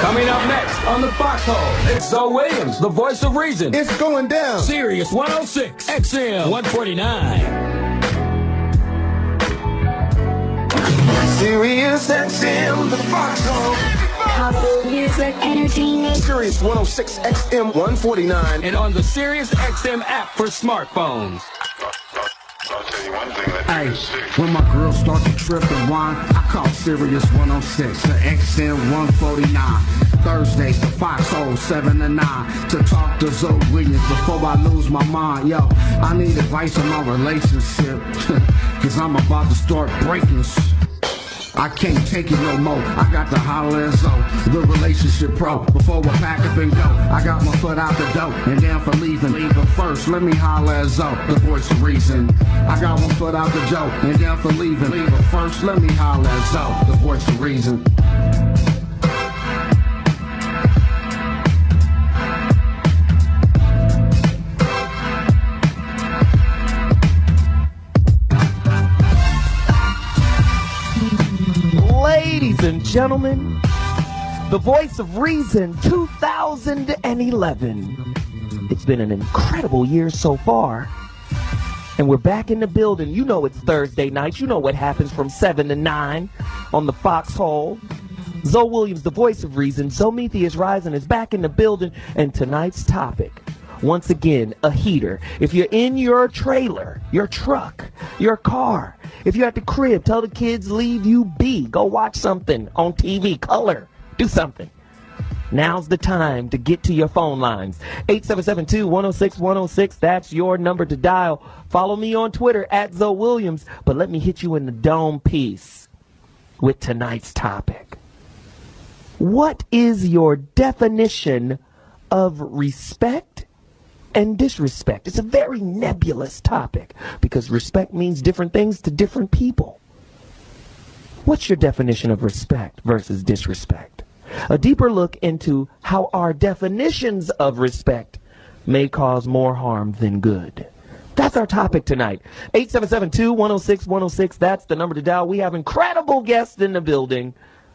Coming up next on the Foxxhole, it's ZoWilliams, the voice of reason. It's going down. Sirius 106, XM 149. Sirius XM, the Foxxhole. Pop music, entertainment. Sirius 106, XM 149. And on the Sirius XM app for smartphones. I'll tell you one thing that Hey, when my girl start to trip and whine, I call Sirius 106 to XM 149. Thursdays, the Foxxhole 7 to 9 to talk to ZoWilliams before I lose my mind. Yo, I need advice on my relationship, cause I'm about to start breaking. I can't take it no more. I got to holler at Zo, the relationship pro. Before I pack up and go, I got my foot out the door and down for leaving. But first, let me holler at Zo, the voice of reason. I got one foot out the door and down for leaving. But first, let me holler at Zo, the voice of reason. Ladies and gentlemen, the voice of reason 2011. It's been an incredible year so far. And we're back in the building. You know it's Thursday night. You know what happens from 7 to 9 on the Foxxhole. ZoWilliams, the voice of reason. Zometheus Rising is back in the building. And tonight's topic, once again, a heater. If you're in your trailer, your truck, your car, if you're at the crib, tell the kids leave you be. Go watch something on TV, color, do something. Now's the time to get to your phone lines. 877-2-106-106, that's your number to dial. Follow me on Twitter at ZoWilliams, but let me hit you in the dome piece with tonight's topic. What is your definition of respect and disrespect? It's a very nebulous topic because respect means different things to different people. What's your definition of respect versus disrespect? A deeper look into how our definitions of respect may cause more harm than good. That's our topic tonight. 877-2-106-106. That's the number to dial. We have incredible guests in the building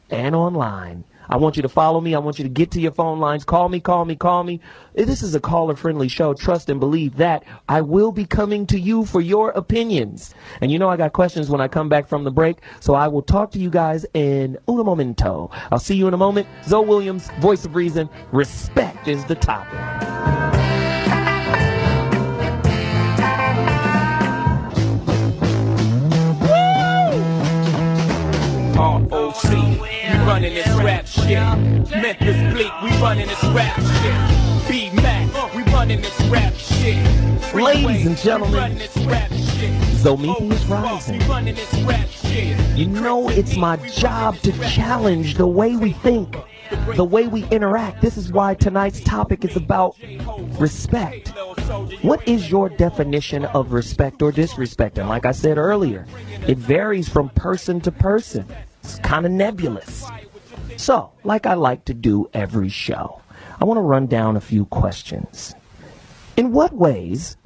and online. I want you to follow me. I want you to get to your phone lines. Call me, call me, call me. This is a caller-friendly show. Trust and believe that. I will be coming to you for your opinions. And you know I got questions when I come back from the break, so I will talk to you guys in un momento. I'll see you in a moment. ZoWilliams, voice of reason. Respect is the topic. ROC, we running this rap shit. Memphis Bleak, we running this rap shit. B-Mac, we running this rap shit. Ladies and gentlemen, Zometheus Rising. You know it's my job to challenge the way we think, the way we interact. This is why tonight's topic is about respect. What is your definition of respect or disrespect? And like I said earlier, it varies from person to person. It's kind of nebulous. So, like I like to do every show, I want to run down a few questions. In what ways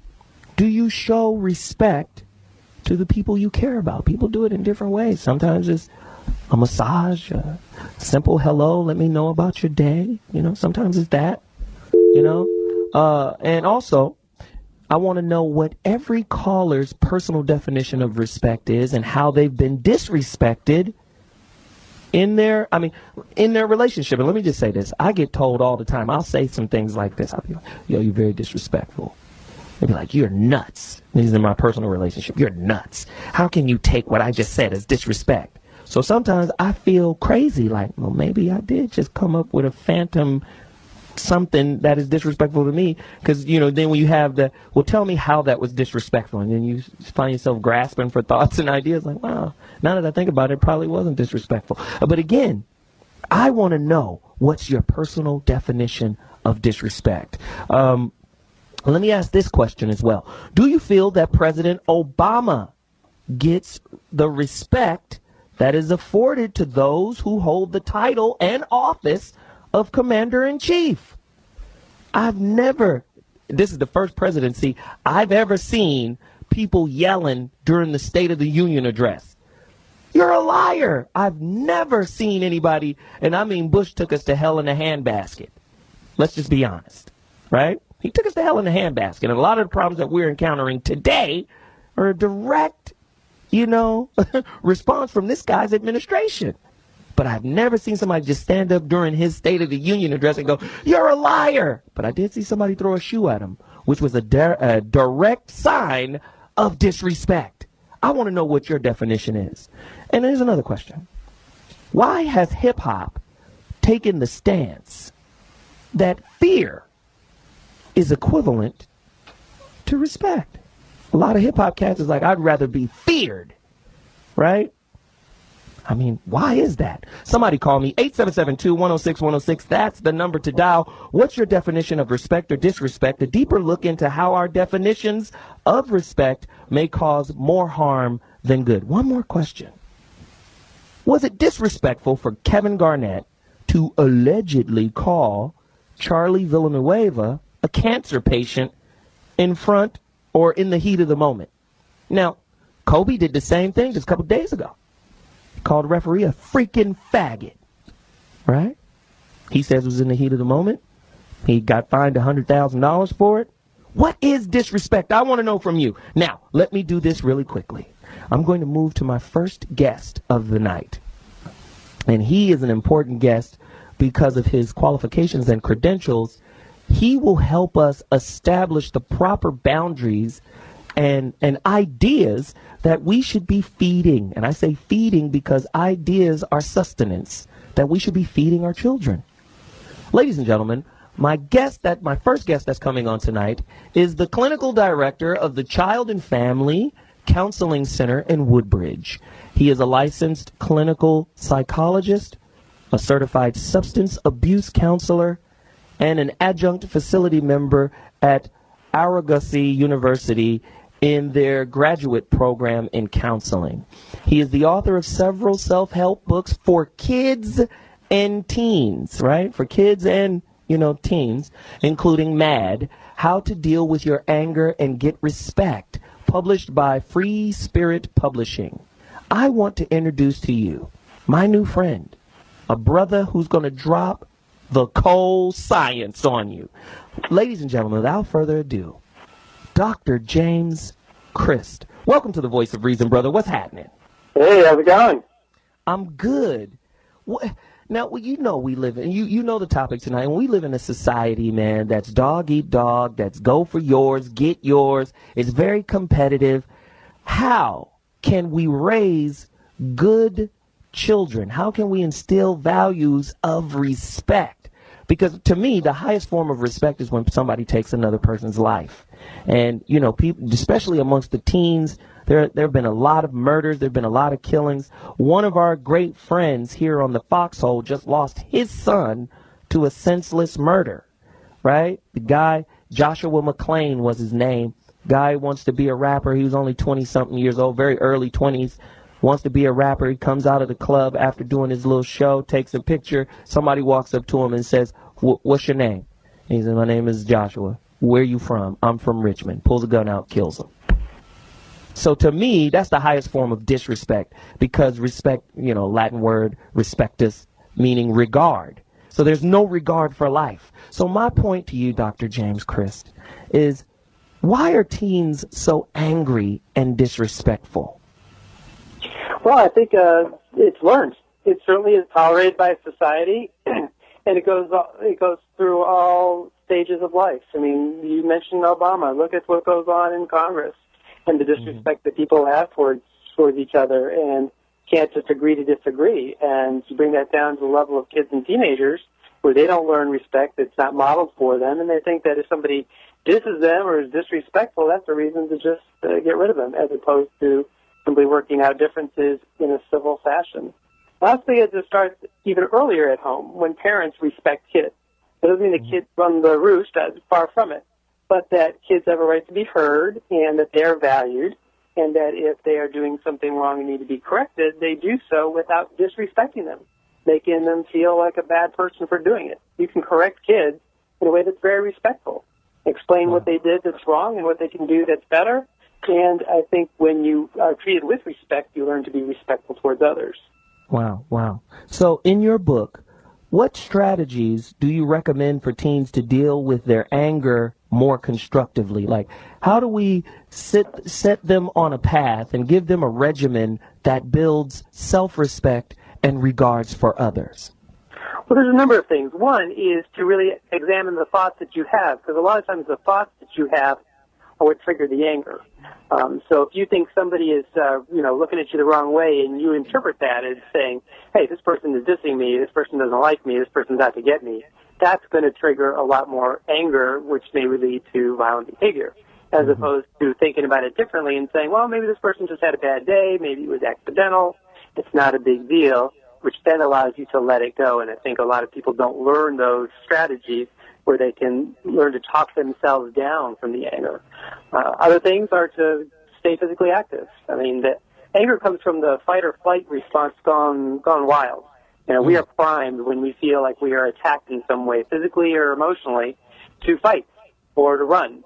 do you show respect to the people you care about? People do it in different ways. Sometimes it's a massage, a simple hello, let me know about your day. You know, sometimes it's that, you know. And also, I want to know what every caller's personal definition of respect is and how they've been disrespected in their relationship. And let me just say this. I get told all the time, I'll say some things like this. I'll be like, yo, you're very disrespectful. They'll be like, you're nuts. These are my personal relationship. You're nuts. How can you take what I just said as disrespect? So sometimes I feel crazy, like, well, maybe I did just come up with a phantom something that is disrespectful to me, because, you know, then when you have the, well, tell me how that was disrespectful, and then you find yourself grasping for thoughts and ideas like, wow, now that I think about it, it probably wasn't disrespectful. But again, I want to know, what's your personal definition of disrespect? Let me ask this question as well. Do you feel that President Obama gets the respect that is afforded to those who hold the title and office of Commander-in-Chief? I've never, this is the first presidency I've ever seen people yelling during the State of the Union address. You're a liar. I've never seen anybody, and I mean Bush took us to hell in a handbasket. Let's just be honest, right? He took us to hell in a handbasket. And a lot of the problems that we're encountering today are a direct, response from this guy's administration. But I've never seen somebody just stand up during his State of the Union address and go, you're a liar. But I did see somebody throw a shoe at him, which was a direct sign of disrespect. I want to know what your definition is. And here's another question. Why has hip-hop taken the stance that fear is equivalent to respect? A lot of hip-hop cats is like, I'd rather be feared, right? I mean, why is that? Somebody call me, 877-2-106-106. That's the number to dial. What's your definition of respect or disrespect? A deeper look into how our definitions of respect may cause more harm than good. One more question. Was it disrespectful for Kevin Garnett to allegedly call Charlie Villanueva a cancer patient in front or in the heat of the moment? Now, Kobe did the same thing just a couple days ago. Called a referee a freaking faggot, right? He says it was in the heat of the moment. He got fined $100,000 for it. What is disrespect? I want to know from you. Now, let me do this really quickly. I'm going to move to my first guest of the night. And he is an important guest because of his qualifications and credentials. He will help us establish the proper boundaries and ideas that we should be feeding. And I say feeding because ideas are sustenance that we should be feeding our children. Ladies and gentlemen, my first guest that's coming on tonight is the clinical director of the Child and Family Counseling Center in Woodbridge. He is a licensed clinical psychologist, a certified substance abuse counselor, and an adjunct facility member at Argosy University in their graduate program in counseling. He is the author of several self-help books for kids and teens, right? For kids and, teens, including MAD, How to Deal with Your Anger and Get Respect, published by Free Spirit Publishing. I want to introduce to you my new friend, a brother who's going to drop the cold science on you. Ladies and gentlemen, without further ado, Dr. James Christ. Welcome to the Voice of Reason, brother. What's happening? Hey, how's it going? I'm good. Now, we live in, you know the topic tonight, and we live in a society, man, that's dog eat dog, that's go for yours, get yours. It's very competitive. How can we raise good children? How can we instill values of respect? Because to me, the highest form of respect is when somebody takes another person's life. And, people, especially amongst the teens, there have been a lot of murders. There have been a lot of killings. One of our great friends here on the Foxxhole just lost his son to a senseless murder, right? The guy, Joshua McClain was his name. Guy wants to be a rapper. He was only 20-something years old, very early 20s. Wants to be a rapper. He comes out of the club after doing his little show, takes a picture. Somebody walks up to him and says, what's your name? And he says, my name is Joshua. Where are you from? I'm from Richmond. Pulls a gun out, kills him. So to me, that's the highest form of disrespect, because respect, Latin word, respectus, meaning regard. So there's no regard for life. So my point to you, Dr. James Christ, is why are teens so angry and disrespectful? Well, I think it's learned. It certainly is tolerated by society, and it goes through all stages of life. I mean, you mentioned Obama. Look at what goes on in Congress and the disrespect that people have towards each other, and can't just agree to disagree. And to bring that down to the level of kids and teenagers, where they don't learn respect, it's not modeled for them, and they think that if somebody disses them or is disrespectful, that's a reason to just get rid of them, as opposed to simply working out differences in a civil fashion. Lastly, it just starts even earlier at home, when parents respect kids. It doesn't mean the kids run the roost, far from it, but that kids have a right to be heard, and that they're valued, and that if they are doing something wrong and need to be corrected, they do so without disrespecting them, making them feel like a bad person for doing it. You can correct kids in a way that's very respectful. Explain what they did that's wrong and what they can do that's better, And I think when you are treated with respect, you learn to be respectful towards others. Wow, wow. So in your book, what strategies do you recommend for teens to deal with their anger more constructively? Like, how do we set them on a path and give them a regimen that builds self-respect and regards for others? Well, there's a number of things. One is to really examine the thoughts that you have, because a lot of times the thoughts that you have are what trigger the anger. So if you think somebody is, looking at you the wrong way, and you interpret that as saying, hey, this person is dissing me, this person doesn't like me, this person's out to get me, that's going to trigger a lot more anger, which may lead to violent behavior, as opposed to thinking about it differently and saying, well, maybe this person just had a bad day, maybe it was accidental, it's not a big deal, which then allows you to let it go. And I think a lot of people don't learn those strategies where they can learn to talk themselves down from the anger. Other things are to stay physically active. I mean, the anger comes from the fight or flight response gone wild. We are primed when we feel like we are attacked in some way, physically or emotionally, to fight or to run.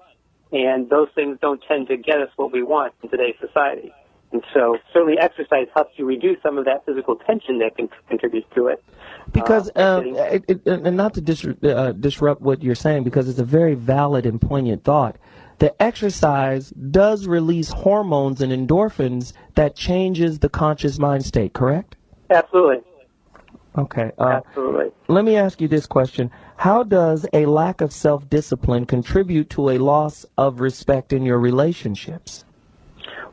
And those things don't tend to get us what we want in today's society. And so certainly exercise helps you reduce some of that physical tension that can contribute to it. Because, and not to disrupt what you're saying, because it's a very valid and poignant thought, the exercise does release hormones and endorphins that changes the conscious mind state, correct? Absolutely. Okay. Absolutely. Let me ask you this question. How does a lack of self-discipline contribute to a loss of respect in your relationships?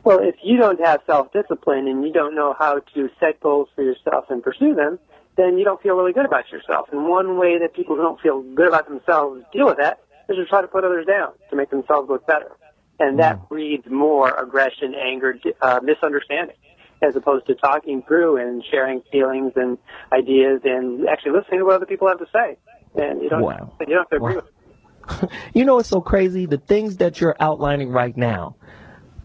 Well, if you don't have self-discipline and you don't know how to set goals for yourself and pursue them, then you don't feel really good about yourself. And one way that people who don't feel good about themselves deal with that is to try to put others down to make themselves look better. And that breeds more aggression, anger, misunderstanding, as opposed to talking through and sharing feelings and ideas and actually listening to what other people have to say. And you don't have to agree with them. You know, it's so crazy. The things that you're outlining right now,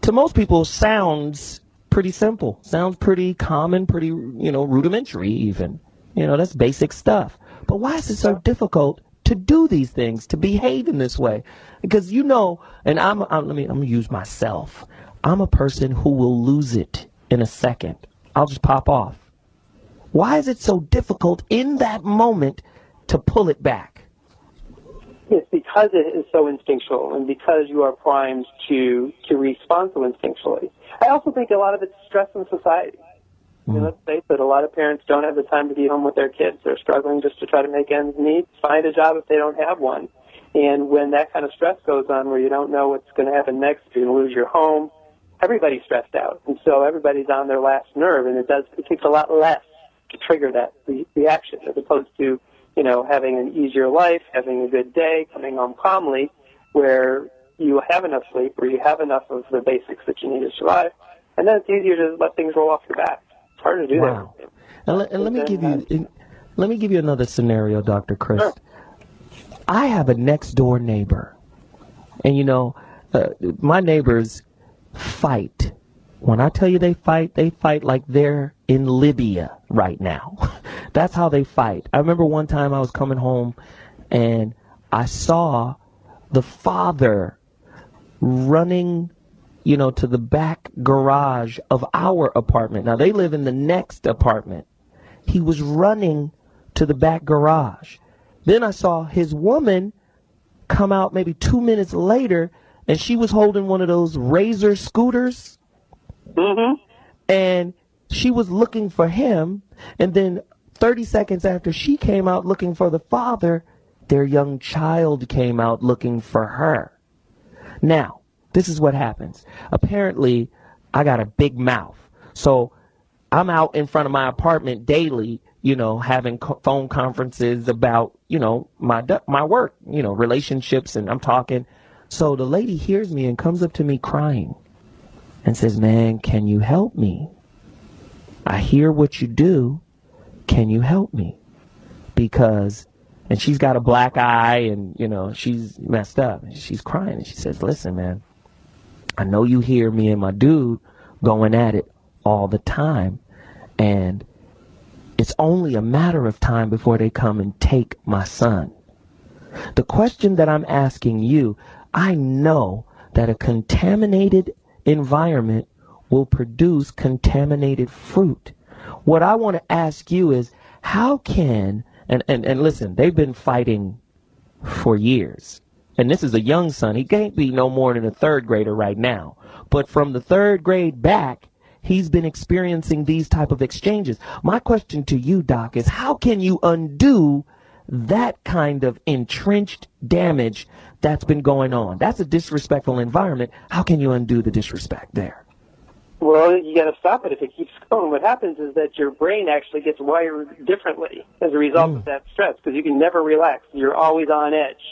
to most people, sounds pretty simple, sounds pretty common, pretty, rudimentary even. That's basic stuff. But why is it so difficult to do these things, to behave in this way? Because, and I'm going to use myself. I'm a person who will lose it in a second. I'll just pop off. Why is it so difficult in that moment to pull it back? It's because it is so instinctual and because you are primed to respond so instinctually. I also think a lot of it's stress in society. Let's face it, a lot of parents don't have the time to be home with their kids. They're struggling just to try to make ends meet, find a job if they don't have one. And when that kind of stress goes on where you don't know what's going to happen next, you're going to lose your home, everybody's stressed out. And so everybody's on their last nerve, and it takes a lot less to trigger that reaction as opposed to having an easier life, having a good day, coming home calmly, where you have enough sleep, or you have enough of the basics that you need to survive, and then it's easier to let things roll off your back. It's hard to do that. And let me give you another scenario, Dr. Chris. Sure. I have a next door neighbor, and my neighbors fight. When I tell you they fight like they're in Libya right now. That's how they fight. I remember one time I was coming home and I saw the father running, to the back garage of our apartment. Now, they live in the next apartment. He was running to the back garage. Then I saw his woman come out maybe 2 minutes later, and she was holding one of those Razor scooters. And she was looking for him, and then 30 seconds after she came out looking for the father, their young child came out looking for her. Now, this is what happens. Apparently, I got a big mouth. So I'm out in front of my apartment daily, having phone conferences about, my work, relationships, and I'm talking. So the lady hears me and comes up to me crying and says, man, can you help me? I hear what you do. Can you help me? And she's got a black eye and, she's messed up. And she's crying and she says, listen, man, I know you hear me and my dude going at it all the time. And it's only a matter of time before they come and take my son. The question that I'm asking you, I know that a contaminated environment will produce contaminated fruit. What I want to ask you is, how can, and listen, they've been fighting for years. And this is a young son. He can't be no more than a third grader right now. But from the third grade back, he's been experiencing these type of exchanges. My question to you, Doc, is how can you undo that kind of entrenched damage that's been going on? That's a disrespectful environment. How can you undo the disrespect there? Well, you got to stop it if it keeps going. What happens is that your brain actually gets wired differently as a result of that stress, because you can never relax. You're always on edge.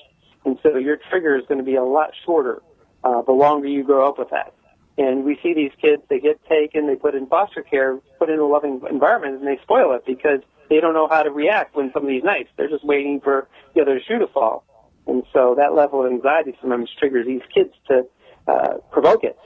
And so your trigger is going to be a lot shorter the longer you grow up with that. And we see these kids, they get taken, they put in foster care, put in a loving environment, and they spoil it because they don't know how to react when somebody's nice. They're just waiting for the other shoe to fall. And so that level of anxiety sometimes triggers these kids to provoke it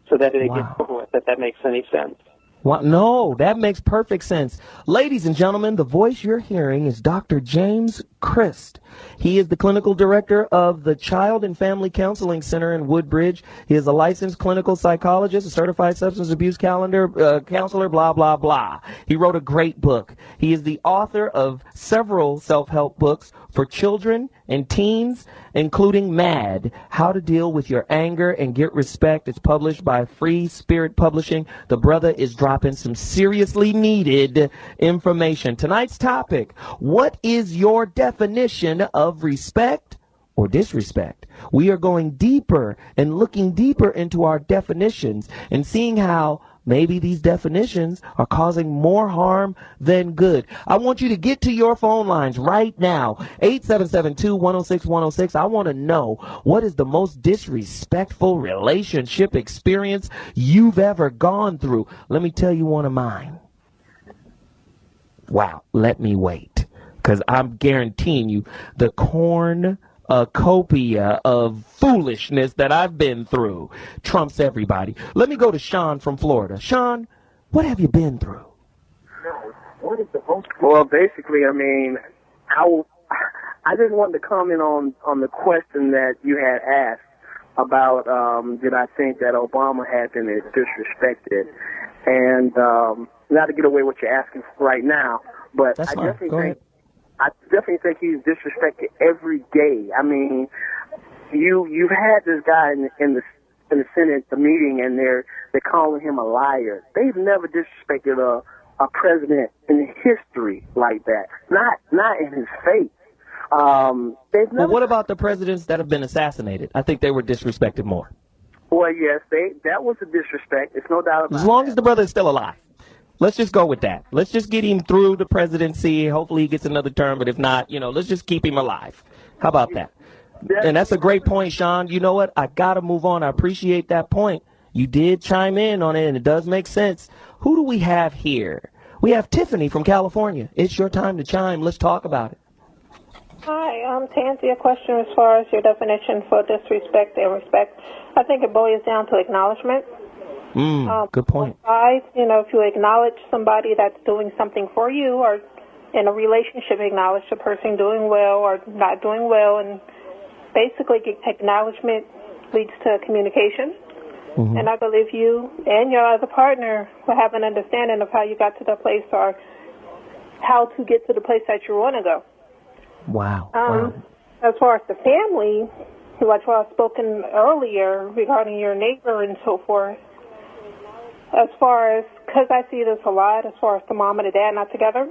so that it gets over with, if that makes any sense. Well, no, that makes perfect sense. Ladies and gentlemen, the voice you're hearing is Dr. James Christ. He is the clinical director of the Child and Family Counseling Center in Woodbridge. He is a licensed clinical psychologist, a certified substance abuse counselor, blah, blah, blah. He wrote a great book. He is the author of several self-help books for children and teens, including MAD, How to Deal with Your Anger and Get Respect. It's published by Free Spirit Publishing. The brother is dropping some seriously needed information. Tonight's topic, what is your definition of respect or disrespect? We are going deeper and looking deeper into our definitions and seeing how maybe these definitions are causing more harm than good. I want you to get to your phone lines right now. 877-2-106-106. I want to know, what is the most disrespectful relationship experience you've ever gone through? Let me tell you one of mine. Wow, let me wait, because I'm guaranteeing you the cornucopia of foolishness that I've been through trumps everybody. Let me go to Sean from Florida. Sean, what have you been through? Well, basically, I mean, I just wanted to comment on the question that you had asked about did I think that Obama had been disrespected, and not to get away what you're asking right now, but That's I fine. definitely think he's disrespected every day. I mean, you've had this guy in the Senate, the meeting, and they're calling him a liar. They've never disrespected a president in history like that. Not in his face. Well, what about the presidents that have been assassinated? I think they were disrespected more. Well, yes, that was a disrespect. It's no doubt about it. As long as the brother is still alive. Let's just go with that. Let's just get him through the presidency. Hopefully he gets another term, but if not, let's just keep him alive. How about that? And that's a great point, Sean. You know what? I got to move on. I appreciate that point. You did chime in on it, and it does make sense. Who do we have here? We have Tiffany from California. It's your time to chime. Let's talk about it. Hi, to answer your question as far as your definition for disrespect and respect, I think it boils down to acknowledgement. Good point. If you acknowledge somebody that's doing something for you, or in a relationship, acknowledge the person doing well or not doing well, and basically acknowledgement leads to communication. Mm-hmm. And I believe you and your other partner will have an understanding of how you got to the place, or how to get to the place that you want to go. Wow. As far as the family, like what I've spoken earlier regarding your neighbor and so forth, as far as, because I see this a lot, as far as the mom and the dad not together.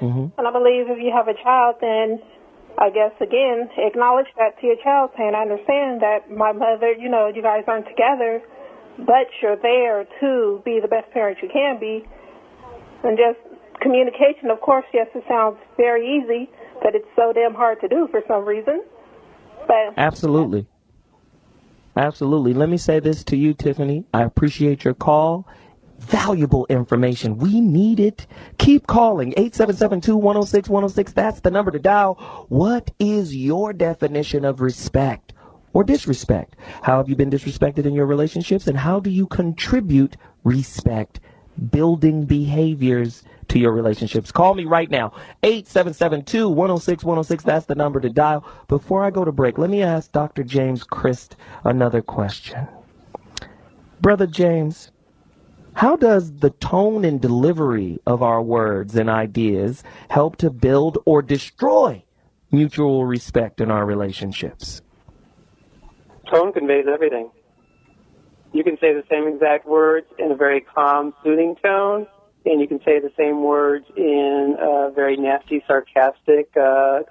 Mm-hmm. And I believe if you have a child, then I guess, again, acknowledge that to your child, saying, I understand that my mother, you guys aren't together, but you're there to be the best parent you can be. And just communication, of course, yes, it sounds very easy, but it's so damn hard to do for some reason. But Absolutely. Absolutely. Let me say this to you, Tiffany. I appreciate your call. Valuable information. We need it. Keep calling. 877-2-106-106. That's the number to dial. What is your definition of respect or disrespect? How have you been disrespected in your relationships, and how do you contribute respect, building behaviors to your relationships? Call me right now. 877-2-106-106. That's the number to dial. Before I go to break, let me ask Dr. James Christ another question. Brother James, how does the tone and delivery of our words and ideas help to build or destroy mutual respect in our relationships? Tone conveys everything. You can say the same exact words in a very calm, soothing tone, and you can say the same words in a very nasty, sarcastic,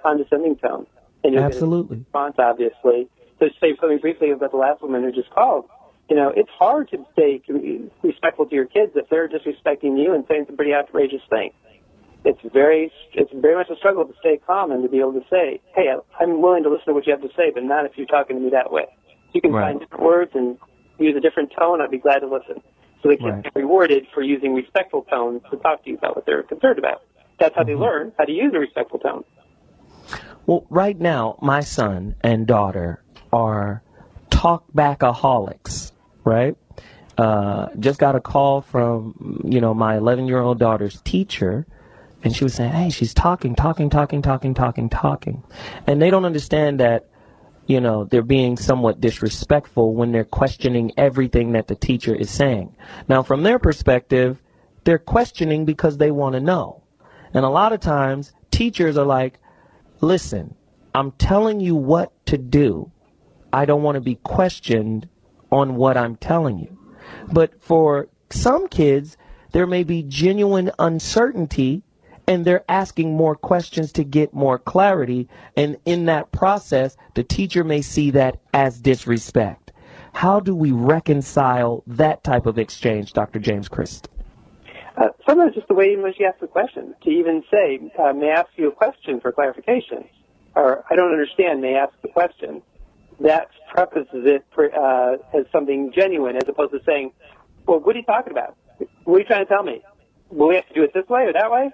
condescending tone. And you'll Absolutely. get a response, obviously. So to say something briefly about the last woman who just called, it's hard to stay respectful to your kids if they're disrespecting you and saying some pretty outrageous things. It's very much a struggle to stay calm and to be able to say, hey, I'm willing to listen to what you have to say, but not if you're talking to me that way. You can find different words and use a different tone. I'd be glad to listen. So they can get rewarded for using respectful tones to talk to you about what they're concerned about. That's how they learn how to use a respectful tone. Well, right now, my son and daughter are talk-backaholics, right? Just got a call from, my 11-year-old daughter's teacher, and she was saying, hey, she's talking. And they don't understand that, they're being somewhat disrespectful when they're questioning everything that the teacher is saying. Now, from their perspective, they're questioning because they want to know. And a lot of times, teachers are like, listen, I'm telling you what to do. I don't want to be questioned on what I'm telling you. But for some kids, there may be genuine uncertainty, and they're asking more questions to get more clarity. And in that process, the teacher may see that as disrespect. How do we reconcile that type of exchange, Dr. James Christ? Sometimes just the way in which you ask the question. To even say, may I ask you a question for clarification? Or, I don't understand, may I ask the question? That prefaces it as something genuine, as opposed to saying, well, what are you talking about? What are you trying to tell me? Will we have to do it this way or that way?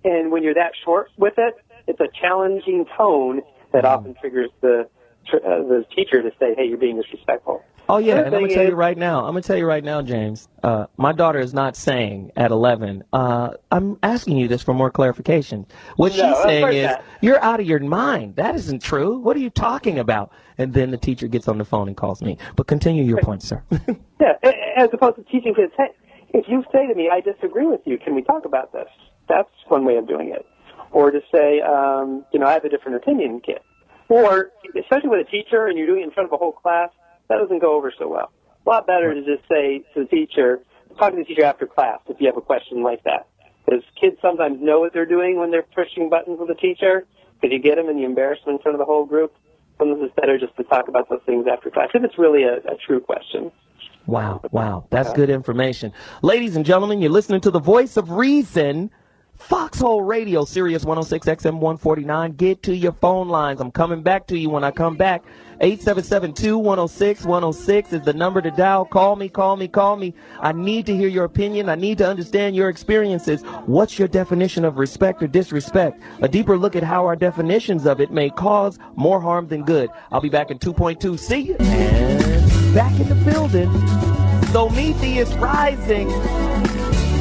And when you're that short with it, it's a challenging tone that often triggers the teacher to say, hey, you're being disrespectful. Oh, yeah, and I'm going to tell you right now, James, my daughter is not saying at 11, I'm asking you this for more clarification. What she's saying is, you're out of your mind. That isn't true. What are you talking about? And then the teacher gets on the phone and calls me. But continue your point, sir. Yeah, as opposed to teaching kids, hey, if you say to me, I disagree with you, can we talk about this? That's one way of doing it. Or to say, I have a different opinion, kid. Or, especially with a teacher and you're doing it in front of a whole class, that doesn't go over so well. A lot better to just say to the teacher, talk to the teacher after class if you have a question like that. Because kids sometimes know what they're doing when they're pushing buttons with the teacher. Because you get them in the embarrassment in front of the whole group. Sometimes it's better just to talk about those things after class, if it's really a true question. Wow. That's good information. Ladies and gentlemen, you're listening to the Voice of Reason, Foxxhole Radio, Sirius 106 XM 149. Get to your phone lines. I'm coming back to you when I come back. 877-210-610 is the number to dial. Call me. I need to hear your opinion. I need to understand your experiences. What's your definition of respect or disrespect? A deeper look at how our definitions of it may cause more harm than good. I'll be back in 2.2. See you. And back in the building. Zomithi is rising.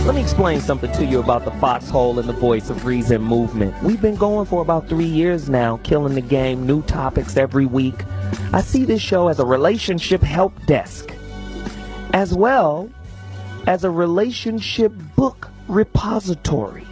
Let me explain something to you about the Foxxhole and the Voice of Reason movement. We've been going for about 3 years now, killing the game, new topics every week. I see this show as a relationship help desk, as well as a relationship book repository,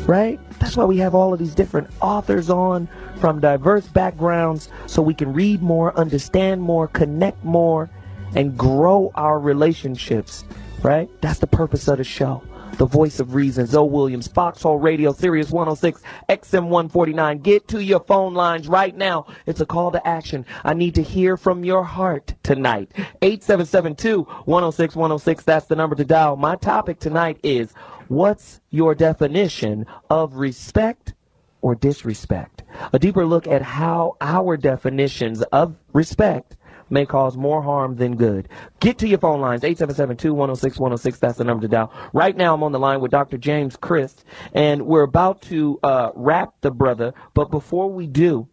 right? That's why we have all of these different authors on from diverse backgrounds so we can read more, understand more, connect more, and grow our relationships. Right? That's the purpose of the show. The Voice of Reason, ZoWilliams, Foxxhole Radio, Sirius 106, XM 149. Get to your phone lines right now. It's a call to action. I need to hear from your heart tonight. 877-210-610. That's the number to dial. My topic tonight is, what's your definition of respect or disrespect? A deeper look at how our definitions of respect may cause more harm than good. Get to your phone lines, 877-210-610. That's the number to dial. Right now, I'm on the line with Dr. James Christ, and we're about to wrap the brother. But before we do,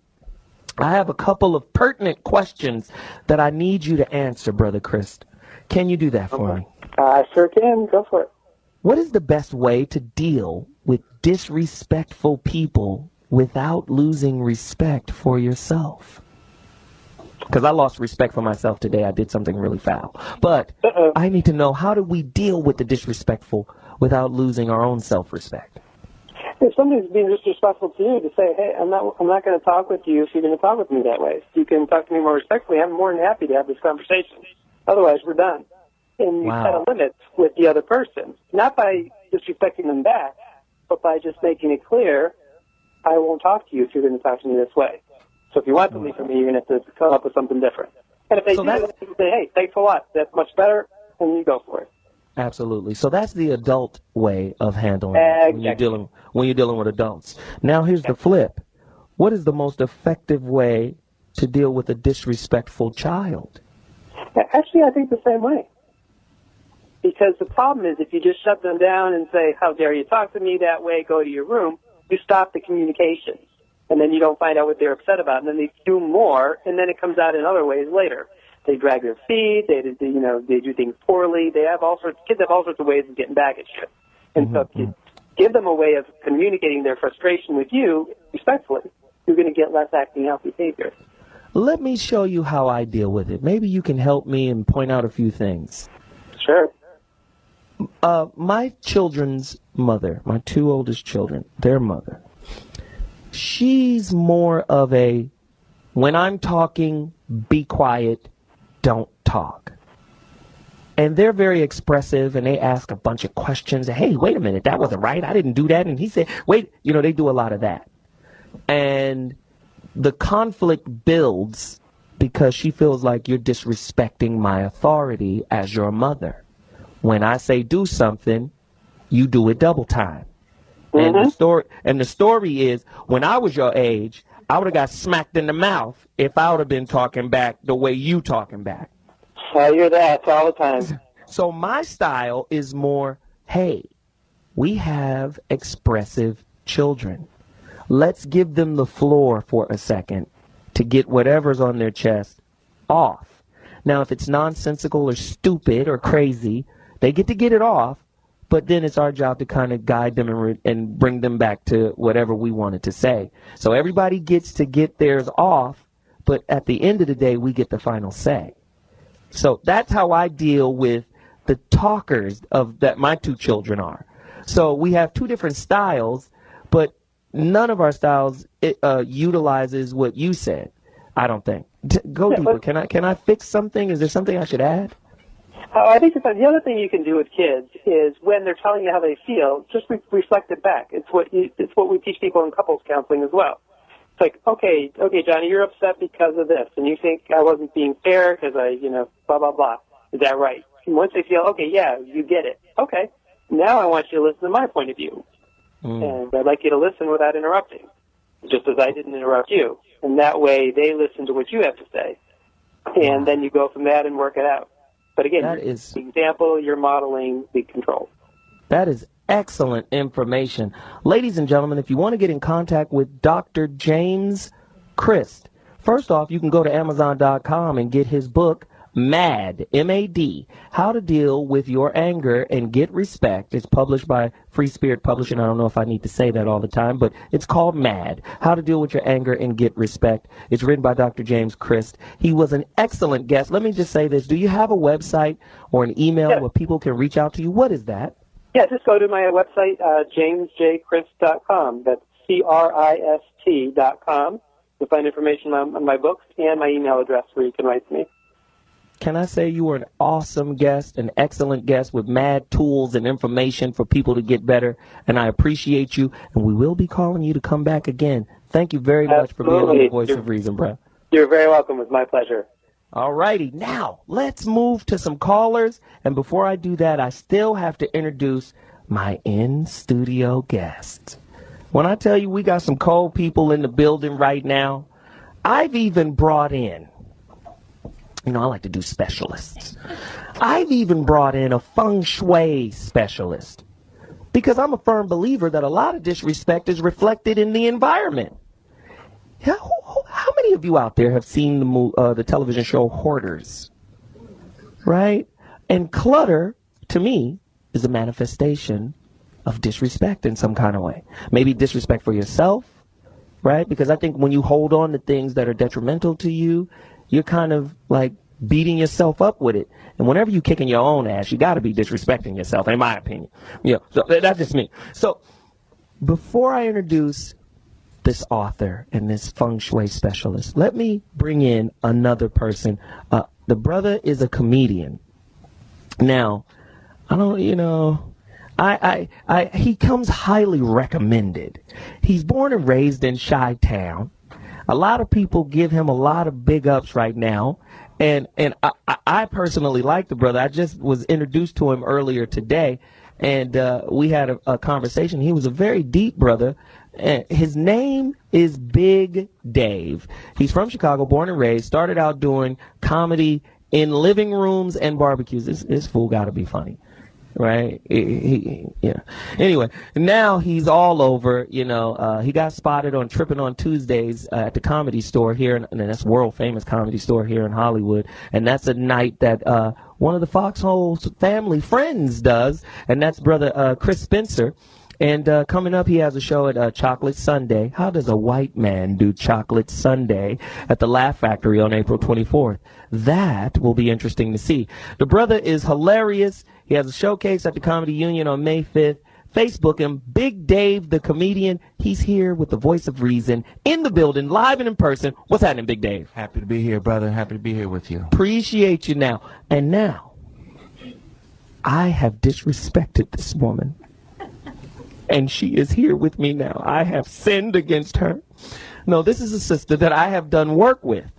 I have a couple of pertinent questions that I need you to answer, Brother Christ. Can you do that for me? I sure can. Go for it. What is the best way to deal with disrespectful people without losing respect for yourself? Because I lost respect for myself today. I did something really foul. But I need to know, how do we deal with the disrespectful without losing our own self-respect? If somebody's being disrespectful to you, to say, hey, I'm not going to talk with you if you're going to talk with me that way. You can talk to me more respectfully. I'm more than happy to have this conversation. Otherwise, we're done. And you set a limit with the other person, not by disrespecting them back, but by just making it clear, I won't talk to you if you're going to talk to me this way. So if you want to leave from me, you're going to have to come up with something different. And if they do, you say, hey, thanks a lot. That's much better, and you go for it. Absolutely. So that's the adult way of handling it when you're dealing with adults. Now here's the flip. What is the most effective way to deal with a disrespectful child? Actually, I think the same way. Because the problem is, if you just shut them down and say, how dare you talk to me that way, go to your room, you stop the communication. And then you don't find out what they're upset about. And then they do more, and then it comes out in other ways later. They drag their feet, they do things poorly. Kids have all sorts of ways of getting back at you. And so if you give them a way of communicating their frustration with you respectfully, you're going to get less acting out behavior. Let me show you how I deal with it. Maybe you can help me and point out a few things. Sure. My children's mother, my two oldest children, their mother, she's more of a, when I'm talking, be quiet, don't talk. And they're very expressive, and they ask a bunch of questions. Hey, wait a minute, that wasn't right. I didn't do that. And he said, wait, they do a lot of that. And the conflict builds because she feels like you're disrespecting my authority as your mother. When I say do something, you do it double time. And the story is, when I was your age, I would have got smacked in the mouth if I would have been talking back the way you talking back. I hear that all the time. So my style is more, hey, we have expressive children. Let's give them the floor for a second to get whatever's on their chest off. Now, if it's nonsensical or stupid or crazy, they get to get it off, but then it's our job to kind of guide them and bring them back to whatever we wanted to say. So everybody gets to get theirs off, but at the end of the day, we get the final say. So that's how I deal with the talkers that my two children are. So we have two different styles, but none of our styles utilizes what you said, I don't think. Go deeper. Can I fix something? Is there something I should add? I think the other thing you can do with kids is when they're telling you how they feel, just reflect it back. It's what we teach people in couples counseling as well. It's like, okay, Johnny, you're upset because of this, and you think I wasn't being fair because blah, blah, blah. Is that right? And once they feel, okay, yeah, you get it. Okay, now I want you to listen to my point of view. And I'd like you to listen without interrupting, just as I didn't interrupt you. And that way they listen to what you have to say. And then you go from that and work it out. But again, the example, you're modeling the control. That is excellent information. Ladies and gentlemen, if you want to get in contact with Dr. James Christ, first off, you can go to Amazon.com and get his book, MAD, M-A-D, How to Deal with Your Anger and Get Respect. It's published by Free Spirit Publishing. I don't know if I need to say that all the time, but it's called MAD, How to Deal with Your Anger and Get Respect. It's written by Dr. James Christ. He was an excellent guest. Let me just say this. Do you have a website or an email where people can reach out to you? What is that? Yeah, just go to my website, jamesjchrist.com. That's CRIST.com. You'll find information on my books and my email address where you can write to me. Can I say you were an awesome guest, an excellent guest with mad tools and information for people to get better, and I appreciate you, and we will be calling you to come back again. Thank you very much for being on the Voice of Reason, bro. You're very welcome. It was my pleasure. All righty. Now, let's move to some callers, and before I do that, I still have to introduce my in-studio guest. When I tell you we got some cold people in the building right now, I've even brought in, I like to do specialists. I've even brought in a Feng Shui specialist because I'm a firm believer that a lot of disrespect is reflected in the environment. How many of you out there have seen the television show Hoarders? Right? And clutter, to me, is a manifestation of disrespect in some kind of way. Maybe disrespect for yourself, right? Because I think when you hold on to things that are detrimental to you, you're kind of like beating yourself up with it. And whenever you kicking your own ass, you got to be disrespecting yourself, in my opinion. So that's just me. So before I introduce this author and this Feng Shui specialist, let me bring in another person. The brother is a comedian. Now, I don't, he comes highly recommended. He's born and raised in Chi-Town. A lot of people give him a lot of big ups right now. And I personally like the brother. I just was introduced to him earlier today, and we had a conversation. He was a very deep brother. His name is Big Dave. He's from Chicago, born and raised, started out doing comedy in living rooms and barbecues. This fool got to be funny. Right? Yeah. Anyway, now he's all over, he got spotted on Tripping on Tuesdays at the Comedy Store here, and that's world famous Comedy Store here in Hollywood. And that's a night that one of the Foxxhole's family friends does, and that's brother Chris Spencer. And coming up, he has a show at Chocolate Sunday. How does a white man do Chocolate Sunday at the Laugh Factory on April 24th? That will be interesting to see. The brother is hilarious. He has a showcase at the Comedy Union on May 5th. Facebook him, Big Dave the comedian. He's here with the voice of reason in the building, live and in person. What's happening, Big Dave? Happy to be here, brother. Happy to be here with you. Appreciate you now. And now, I have disrespected this woman. And she is here with me now. I have sinned against her. No, this is a sister that I have done work with.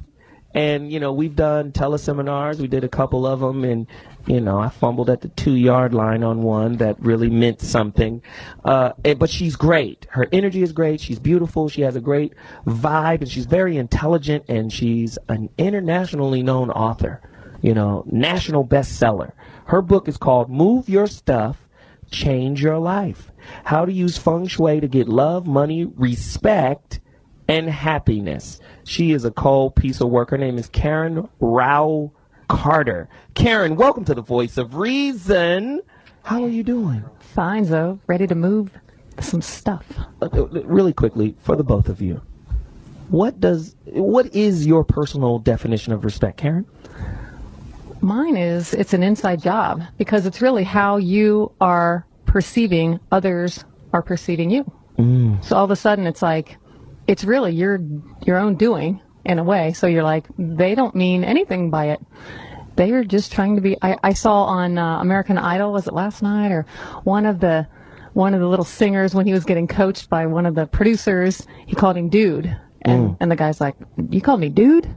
And, we've done teleseminars. We did a couple of them. And, I fumbled at the 2-yard line on one that really meant something. But she's great. Her energy is great. She's beautiful. She has a great vibe. And she's very intelligent. And she's an internationally known author. National bestseller. Her book is called Move Your Stuff, Change Your Life. How to use Feng Shui to get love, money, respect, and happiness. She is a cold piece of work. Her name is Karen Rauch Carter. Karen, welcome to the Voice of Reason. How are you doing? Fine, Zo. Ready to move some stuff. Really quickly, for the both of you, what is your personal definition of respect, Karen? Mine is, it's an inside job, because it's really how you are perceiving others are perceiving you. So all of a sudden it's like, it's really your own doing in a way. So you're like, they don't mean anything by it. They are just trying to be. I saw on American Idol, was it last night, or one of the little singers, when he was getting coached by one of the producers, he called him dude, and the guy's like, you called me dude?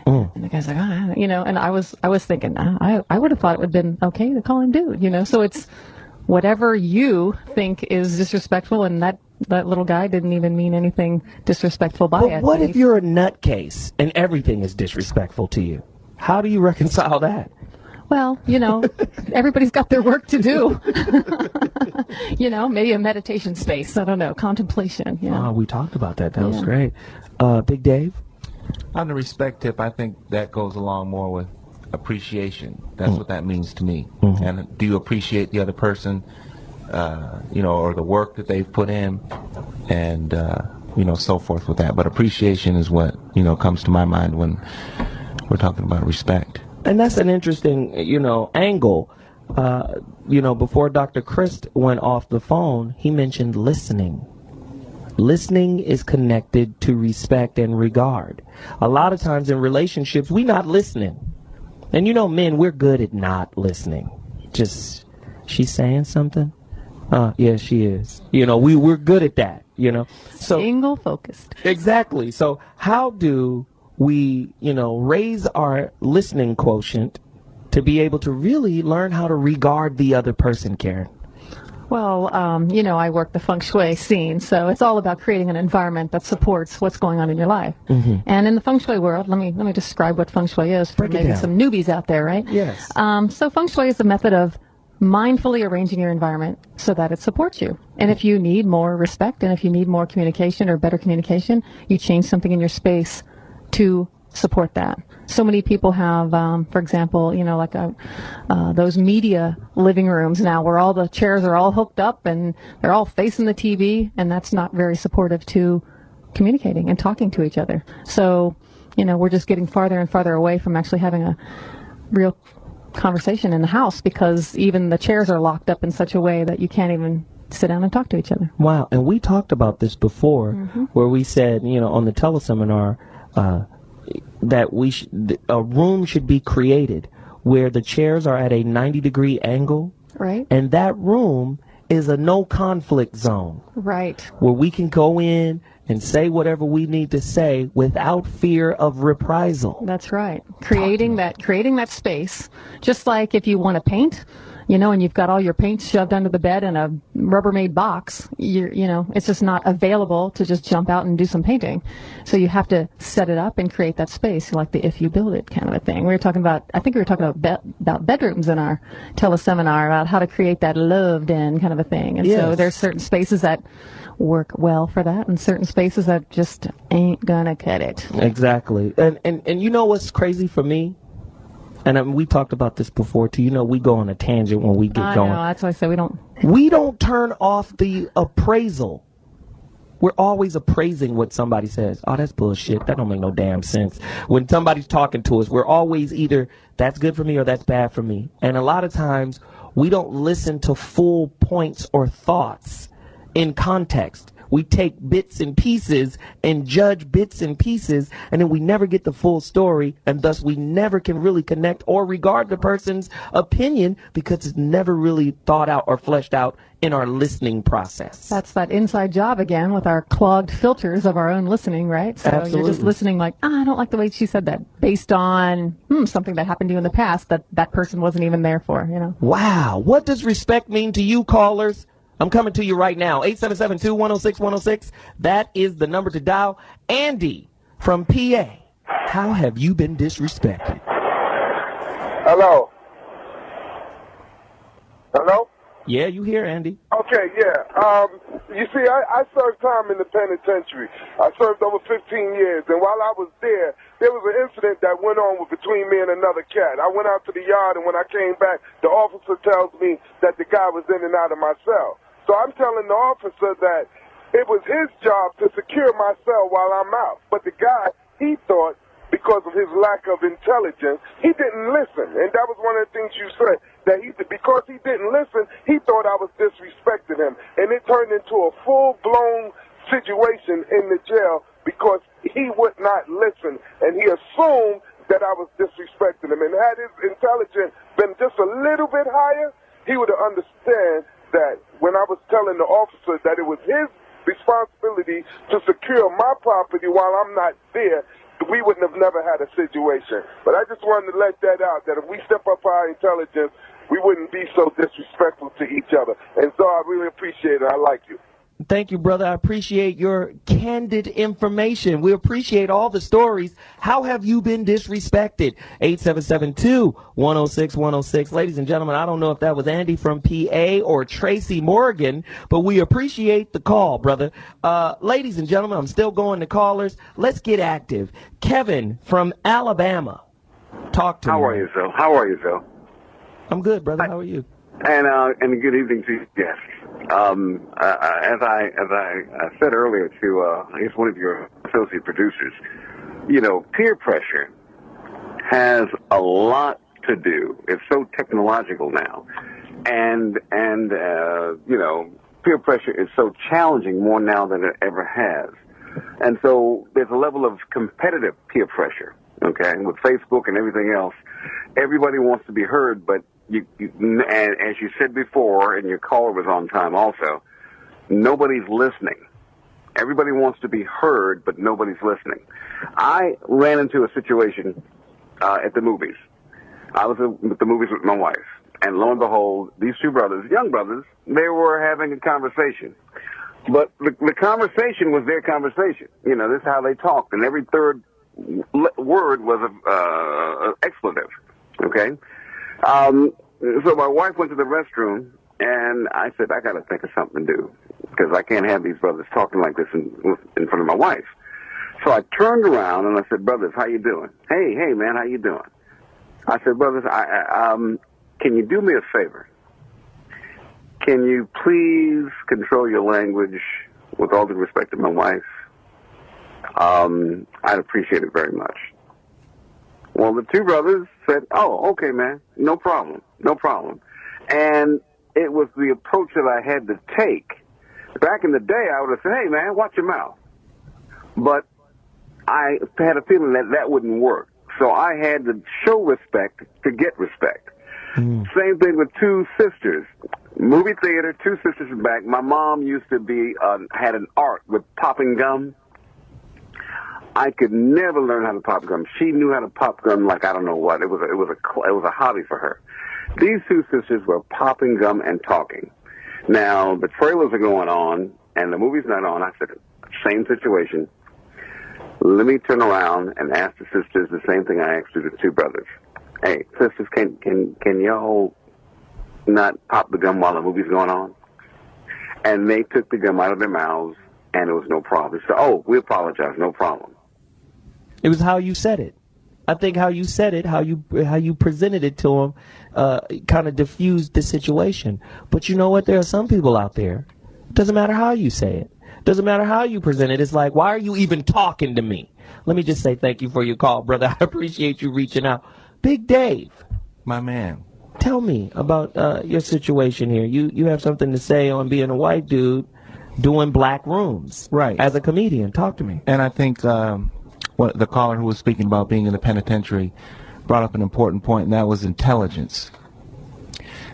And the guy's like, and I was thinking, I would have thought it would have been okay to call him dude, so it's whatever you think is disrespectful, and that little guy didn't even mean anything disrespectful by it. But what if you're a nutcase and everything is disrespectful to you? How do you reconcile that? Well, everybody's got their work to do. Maybe a meditation space. I don't know, contemplation. We talked about that. That was great. Big Dave? On the respect tip, I think that goes along more with appreciation. That's what that means to me. And do you appreciate the other person, or the work that they've put in, and, so forth with that. But appreciation is what, comes to my mind when we're talking about respect. And that's an interesting, angle. Before Dr. Christ went off the phone, he mentioned listening. Listening is connected to respect and regard. A lot of times in relationships, we're not listening. And men, we're good at not listening. Just, she's saying something? Yeah, she is. We're good at that, So single focused. Exactly. So how do we, raise our listening quotient to be able to really learn how to regard the other person, Karen? Well, I work the Feng Shui scene, so it's all about creating an environment that supports what's going on in your life. And in the Feng Shui world, let me describe what Feng Shui is for maybe some newbies out there, right? Yes. So Feng Shui is a method of mindfully arranging your environment so that it supports you. And if you need more respect, and if you need more communication or better communication, you change something in your space to support that. So many people have, for example, those media living rooms now where all the chairs are all hooked up and they're all facing the TV, and that's not very supportive to communicating and talking to each other. So we're just getting farther and farther away from actually having a real conversation in the house, because even the chairs are locked up in such a way that you can't even sit down and talk to each other. Wow. And we talked about this before, where we said, on the teleseminar, that a room should be created where the chairs are at a 90-degree angle. Right. And that room is a no conflict zone. Right. Where we can go in and say whatever we need to say without fear of reprisal. That's right. Creating that space, just like if you want to paint, and you've got all your paint shoved under the bed in a Rubbermaid box, it's just not available to just jump out and do some painting. So you have to set it up and create that space, like the if you build it kind of a thing. I think we were talking about bedrooms in our teleseminar, about how to create that loved in kind of a thing. And so there's certain spaces that work well for that, and certain spaces that just ain't gonna cut it. Exactly. And you know what's crazy for me? And we talked about this before too. We go on a tangent when we get going. I know, that's why I say we don't turn off the appraisal. We're always appraising what somebody says. Oh, that's bullshit. That don't make no damn sense. When somebody's talking to us, we're always either that's good for me or that's bad for me. And a lot of times we don't listen to full points or thoughts in context. We take bits and pieces and judge bits and pieces, and then we never get the full story, and thus we never can really connect or regard the person's opinion because it's never really thought out or fleshed out in our listening process. That's that inside job again with our clogged filters of our own listening, right? So Absolutely. You're just listening like, I don't like the way she said that, based on something that happened to you in the past that person wasn't even there for, Wow. What does respect mean to you, callers? I'm coming to you right now. 877-210-6106. That is the number to dial. Andy from PA. How have you been disrespected? Hello. Hello? Yeah, you here, Andy. Okay, yeah. You see, I served time in the penitentiary. I served over 15 years, and while I was there was an incident that went on between me and another cat. I went out to the yard, and when I came back, the officer tells me that the guy was in and out of my cell. So I'm telling the officer that it was his job to secure my cell while I'm out. But the guy, he thought, because of his lack of intelligence, he didn't listen. And that was one of the things you said, that because he didn't listen, he thought I was disrespecting him. And it turned into a full-blown situation in the jail because he would not listen. And he assumed that I was disrespecting him. And had his intelligence been just a little bit higher, he would have understood that when I was telling the officer that it was his responsibility to secure my property while I'm not there, we wouldn't have never had a situation. But I just wanted to let that out, that if we step up our intelligence, we wouldn't be so disrespectful to each other. And so I really appreciate it. I like you. Thank you, brother. I appreciate your candid information. We appreciate all the stories. How have you been disrespected? 877-210-6106. Ladies and gentlemen, I don't know if that was Andy from PA or Tracy Morgan, but we appreciate the call, brother. Ladies and gentlemen, I'm still going to callers. Let's get active. Kevin from Alabama. Talk to me. How are you, Phil? How are you, Phil? I'm good, brother. How are you? And good evening to you. Yes. As I said earlier to I guess one of your associate producers, peer pressure has a lot to do. It's so technological now, and peer pressure is so challenging more now than it ever has, and so there's a level of competitive peer pressure. Okay, with Facebook and everything else, everybody wants to be heard, but and as you said before, and your caller was on time also, nobody's listening. Everybody wants to be heard, but nobody's listening. I ran into a situation at the movies. I was at the movies with my wife, and lo and behold, these two brothers, young brothers, they were having a conversation. But the conversation was their conversation. This is how they talked, and every third word was an expletive. Okay? So my wife went to the restroom, and I said, I got to think of something to do, because I can't have these brothers talking like this in front of my wife. So I turned around, and I said, brothers, how you doing? Hey, man, how you doing? I said, brothers, can you do me a favor? Can you please control your language with all due respect to my wife? I'd appreciate it very much. Well, the two brothers said, oh, okay, man, no problem. And it was the approach that I had to take. Back in the day, I would have said, hey, man, watch your mouth. But I had a feeling that that wouldn't work. So I had to show respect to get respect. Same thing with two sisters. Movie theater, two sisters back. My mom used to be, had an art with popping gum. I could never learn how to pop gum. She knew how to pop gum like I don't know what. It was a hobby for her. These two sisters were popping gum and talking. Now, the trailers are going on, and the movie's not on. I said, same situation. Let me turn around and ask the sisters the same thing I asked the two brothers. Hey, sisters, can y'all not pop the gum while the movie's going on? And they took the gum out of their mouths, and it was no problem. So, oh, we apologize, no problem. It was how you said it. I think how you said it, how you presented it to them, kind of diffused the situation. But you know what? There are some people out there. It doesn't matter how you say it. Doesn't matter how you present it. It's like, why are you even talking to me? Let me just say thank you for your call, brother. I appreciate you reaching out. Big Dave. My man. Tell me about your situation here. You have something to say on being a white dude doing black rooms. Right. As a comedian. Talk to me. And I think the caller who was speaking about being in the penitentiary brought up an important point, and that was intelligence.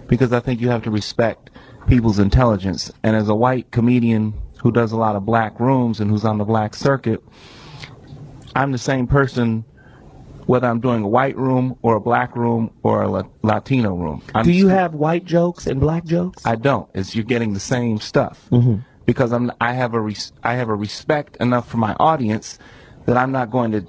Because I think you have to respect people's intelligence. And as a white comedian who does a lot of black rooms and who's on the black circuit, I'm the same person whether I'm doing a white room or a black room or a Latino room. Do you have white jokes and black jokes? I don't. You're getting the same stuff. Because I have a respect enough for my audience that I'm not going to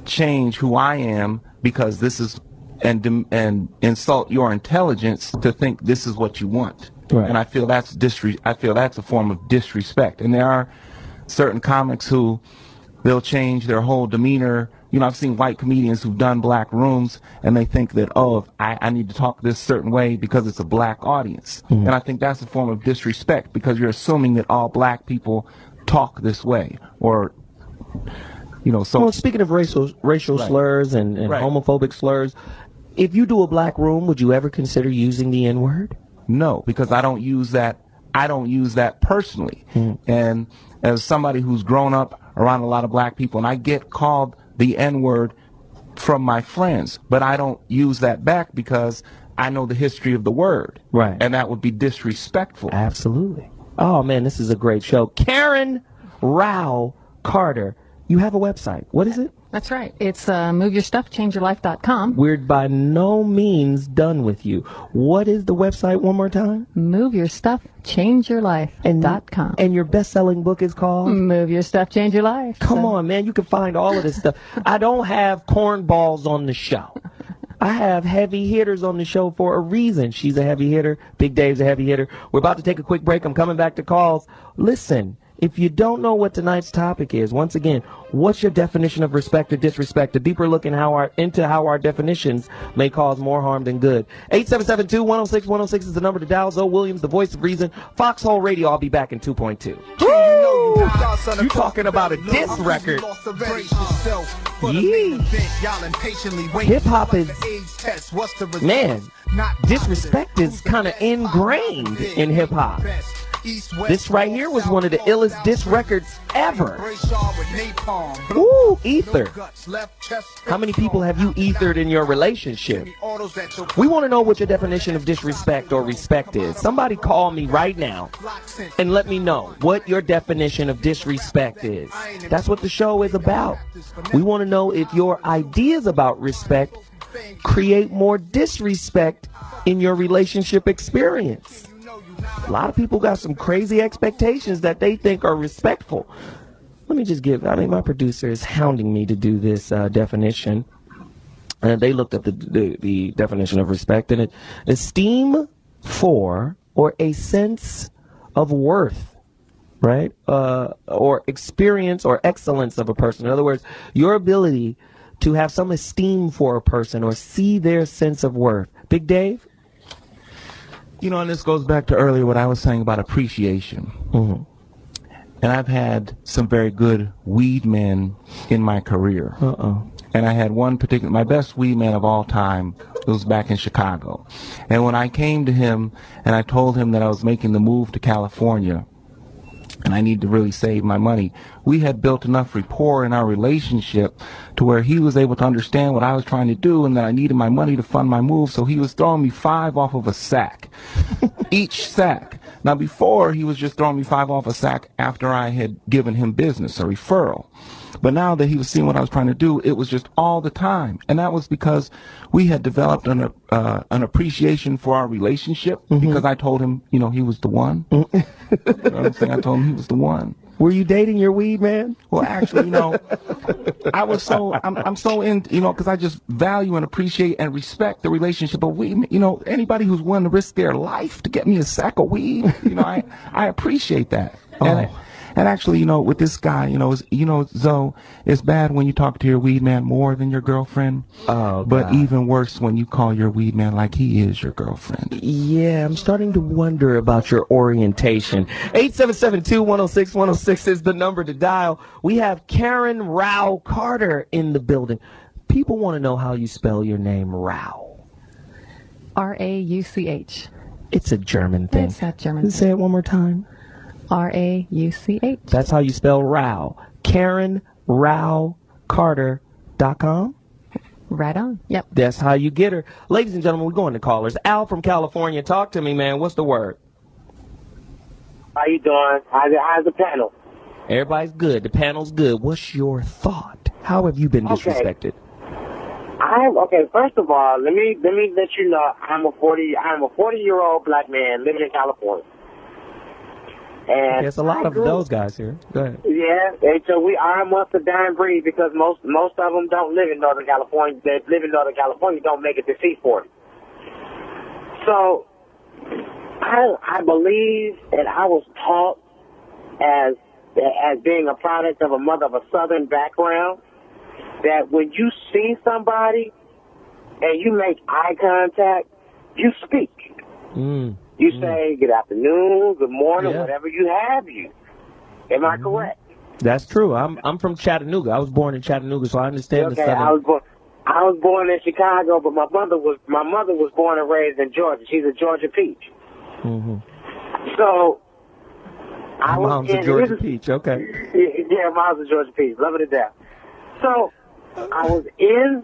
change who I am because this is and insult your intelligence to think this is what you want. Right. And I feel that's a form of disrespect. And there are certain comics who they'll change their whole demeanor. You know, I've seen white comedians who've done black rooms, and they think that, oh, if I need to talk this certain way because it's a black audience. And I think that's a form of disrespect because you're assuming that all black people talk this way, or, you know. So, well, speaking of racial slurs and homophobic slurs, if you do a black room, would you ever consider using the N-word? No, because I don't use that. I don't use that personally. And as somebody who's grown up around a lot of black people, and I get called the N-word from my friends, but I don't use that back because I know the history of the word. Right. And that would be disrespectful. Absolutely. Oh, man, this is a great show. Karen Rauch Carter, you have a website. What is it? That's right. It's moveyourstuffchangeyourlife.com. We're by no means done with you. What is the website one more time? moveyourstuffchangeyourlife.com. And your best-selling book is called? Move Your Stuff, Change Your Life. Come on, man. You can find all of this stuff. I don't have cornballs on the show. I have heavy hitters on the show for a reason. She's a heavy hitter. Big Dave's a heavy hitter. We're about to take a quick break. I'm coming back to calls. Listen. If you don't know what tonight's topic is, once again, what's your definition of respect or disrespect? A deeper look into how our definitions may cause more harm than good. 877-2-106-106 is the number to dial. ZoWilliams, the voice of reason. Foxxhole Radio. I'll be back in 2.2. You talking about a diss record? Yee. Hip-hop is, man, disrespect is kind of ingrained in hip-hop. This right here was one of the illest diss records ever. Ooh, ether. How many people have you ethered in your relationship? We want to know what your definition of disrespect or respect is. Somebody call me right now and let me know what your definition of disrespect is. That's what the show is about. We want to know if your ideas about respect create more disrespect in your relationship experience. A lot of people got some crazy expectations that they think are respectful. Let me just my producer is hounding me to do this definition. And they looked up the definition of respect, and esteem for or a sense of worth, right? Or experience or excellence of a person. In other words, your ability to have some esteem for a person or see their sense of worth. Big Dave? You know, and this goes back to earlier what I was saying about appreciation. And I've had some very good weed men in my career. And I had one particular, my best weed man of all time, it was back in Chicago. And when I came to him and I told him that I was making the move to California and I need to really save my money, we had built enough rapport in our relationship to where he was able to understand what I was trying to do and that I needed my money to fund my move. So he was throwing me 5 off of a sack, each sack. Now before, he was just throwing me 5 off a sack after I had given him business, a referral. But now that he was seeing what I was trying to do, it was just all the time. And that was because we had developed an appreciation for our relationship, because I told him, you know, he was the one. You know what I'm saying? I told him he was the one. Were you dating your weed man? Well, actually, you know, I'm so in, you know, because I just value and appreciate and respect the relationship of weed. You know, anybody who's willing to risk their life to get me a sack of weed, you know, I appreciate that. And actually, you know, with this guy, Zoe, it's bad when you talk to your weed man more than your girlfriend. But even worse when you call your weed man like he is your girlfriend. Yeah, I'm starting to wonder about your orientation. 877-210-6106 is the number to dial. We have Karen Rauch Carter in the building. People want to know how you spell your name, Rauch. R-A-U-C-H. It's a German thing. It's that German thing. Say it one more time. R-A-U-C-H. That's how you spell Rauch. Karen Rauch Carter.com. Right on. Yep. That's how you get her. Ladies and gentlemen, we're going to callers. Al from California, talk to me, man. What's the word? How you doing? How's the panel? Everybody's good. The panel's good. What's your thought? How have you been disrespected? First of all, let me let you know I'm a 40-year-old black man living in California. And there's a lot of those guys here. Go ahead. Yeah, and so we are amongst the dying breed because most of them don't live in Northern California. They live in Northern California, don't make it to C40. So I believe, and I was taught as being a product of a mother of a Southern background, that when you see somebody and you make eye contact, you speak. You say, good afternoon, good morning, whatever you have you. Am I correct? That's true. I'm from Chattanooga. I was born in Chattanooga, so I understand the Southern. I was born in Chicago, but my mother was born and raised in Georgia. She's a Georgia peach. So my mom's a Georgia peach. Okay. Yeah, mom's a Georgia peach. Love it to death. So I was in